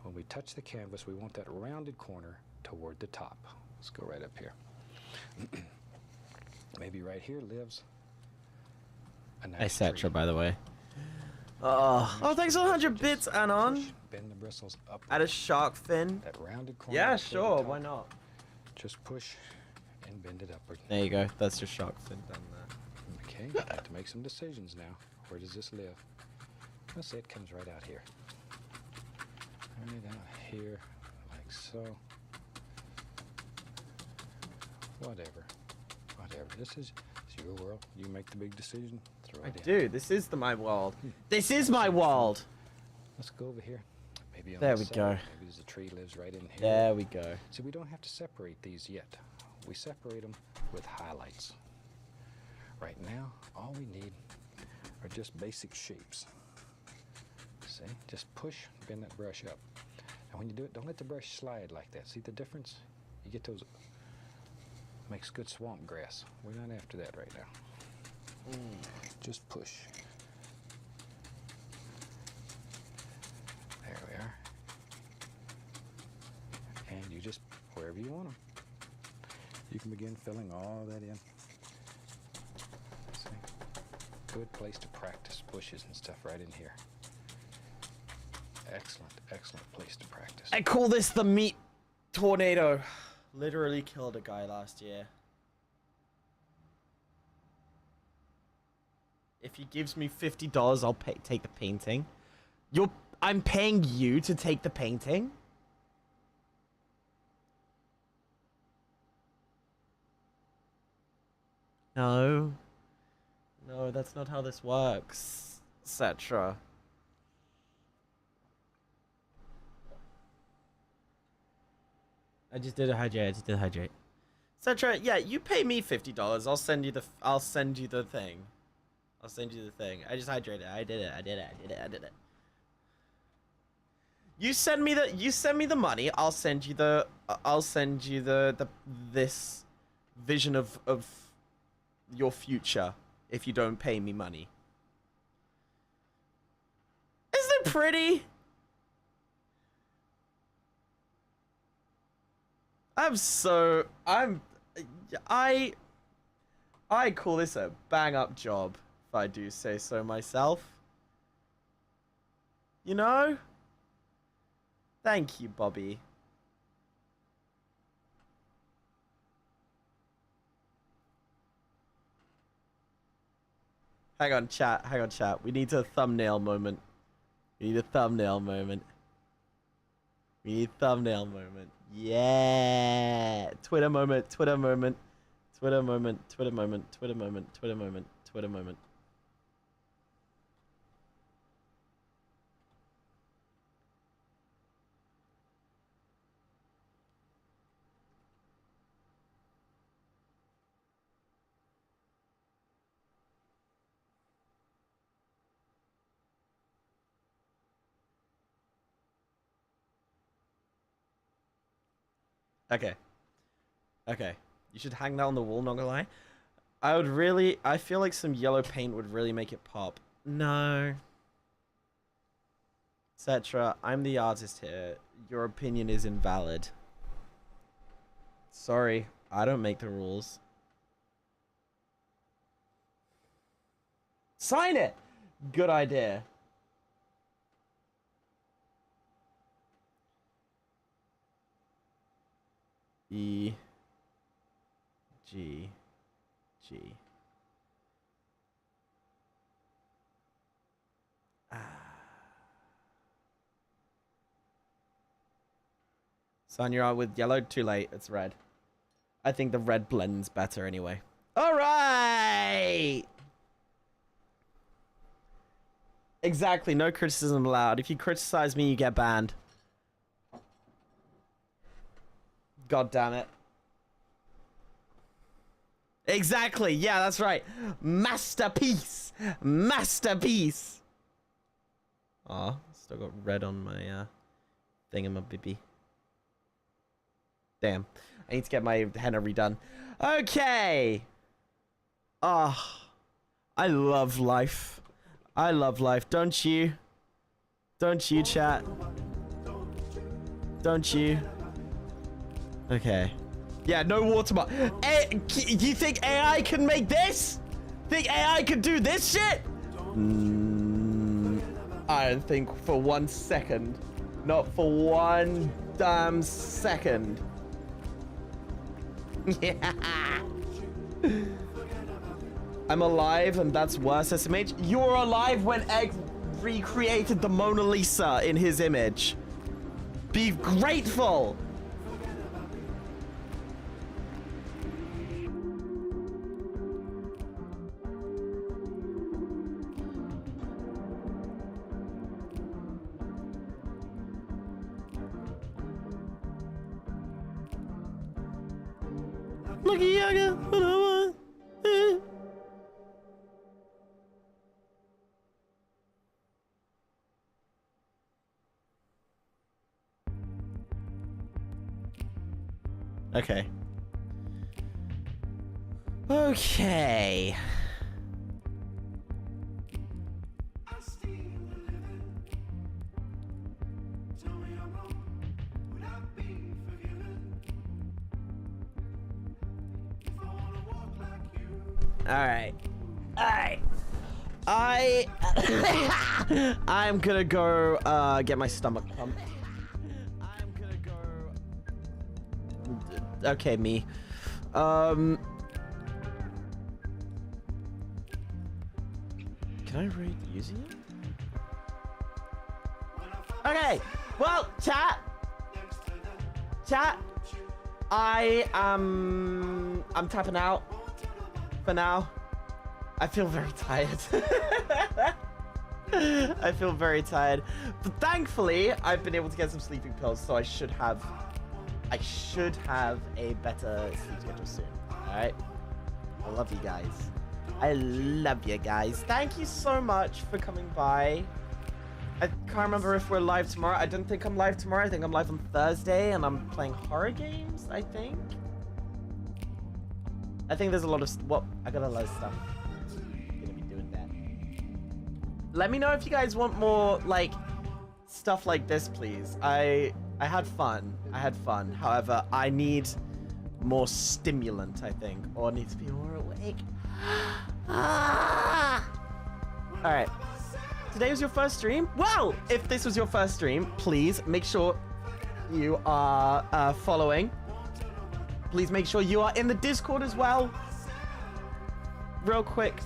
When we touch the canvas, we want that rounded corner toward the top. Let's go right up here. Maybe right here lives a nice
Etc.
tree.
by the way. Oh, thanks for 100 bits, Anon.
Push, bend the bristles up.
Add a shark fin.
That rounded corner.
Yeah,
toward the
sure.
top.
Why not?
Just push and bend it upward.
There you go. That's your shark fin done there.
Okay, you have to make some decisions now. Where does this live? Let's say it comes right out here. Right out here, like so. Whatever. This is your world. You make the big decision. Throw it in.
Dude, this is my world. This is my world.
Let's go over here. Maybe on
There
this
we
side.
go.
Maybe there's a tree lives right in here.
There we go.
See, we don't have to separate these yet. We separate them with highlights. Right now, all we need are just basic shapes. See, just push, bend that brush up. And when you do it, don't let the brush slide like that. See the difference? You get those, makes good swamp grass. We're not after that right now. Just push. There we are. And you just, wherever you want them, you can begin filling all that in. See? Good place to practice bushes and stuff right in here. Excellent place to practice.
I call this the meat tornado. Literally killed a guy last year. If he gives me $50, I'll take the painting. I'm paying you to take the painting? No. No, that's not how this works, etc. I just did a hydrate. Etc. Yeah, you pay me $50. I'll send you the thing. I'll send you the thing. I just hydrated. I did it. You send me the money. I'll send you the this vision of your future if you don't pay me money. Isn't it pretty? I call this a bang up job, if I do say so myself. You know? Thank you, Bobby. Hang on, chat. We need a thumbnail moment. Yeah. Twitter moment. Okay. You should hang that on the wall, not gonna lie. I feel like some yellow paint would really make it pop. No. Etc. I'm the artist here. Your opinion is invalid. Sorry, I don't make the rules. Sign it! Good idea. E. G. G. Son, you're out with yellow. Too late. It's red. I think the red blends better anyway. All right. Exactly. No criticism allowed. If you criticize me, you get banned. God damn it. Exactly. Yeah, that's right. Masterpiece. Masterpiece. Aw, still got red on my thingamabibby. Damn. I need to get my henna redone. Okay. Ah. I love life. I love life. Don't you? Don't you, chat? Don't you? Okay. Yeah, no watermark. Do you think AI can make this? Think AI can do this shit? I don't think for 1 second. Not for 1 damn second. Yeah. I'm alive and that's worse, SMH. You're alive when Egg recreated the Mona Lisa in his image. Be grateful. Lucky Yaga, what I want. Okay. Okay. Alright. Alright. I'm gonna go get my stomach pumped. I'm gonna go. Okay, me. Can I rate using it? Okay. Well, chat. I'm tapping out for now. I feel very tired. I feel very tired. But thankfully, I've been able to get some sleeping pills, so I should have a better sleep schedule soon. Alright? I love you guys. I love you guys. Thank you so much for coming by. I can't remember if we're live tomorrow. I don't think I'm live tomorrow. I think I'm live on Thursday, and I'm playing horror games, I think. I think there's a lot of... Well, I got a lot of stuff. I'm gonna be doing that. Let me know if you guys want more, like, stuff like this, please. I had fun. However, I need more stimulant, I think. Or I need to be more awake. Alright. Today was your first stream? Well, if this was your first stream, please make sure you are following. Please make sure you are in the Discord as well. Real quick.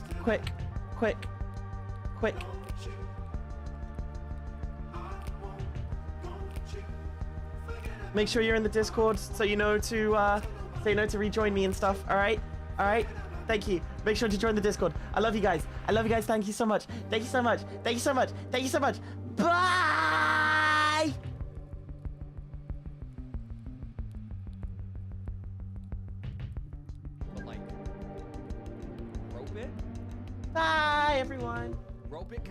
Make sure you're in the Discord so you know to rejoin me and stuff. All right. Thank you. Make sure to join the Discord. I love you guys. Thank you so much. Bye.
But like, rope it?
Bye, everyone.
Rope it?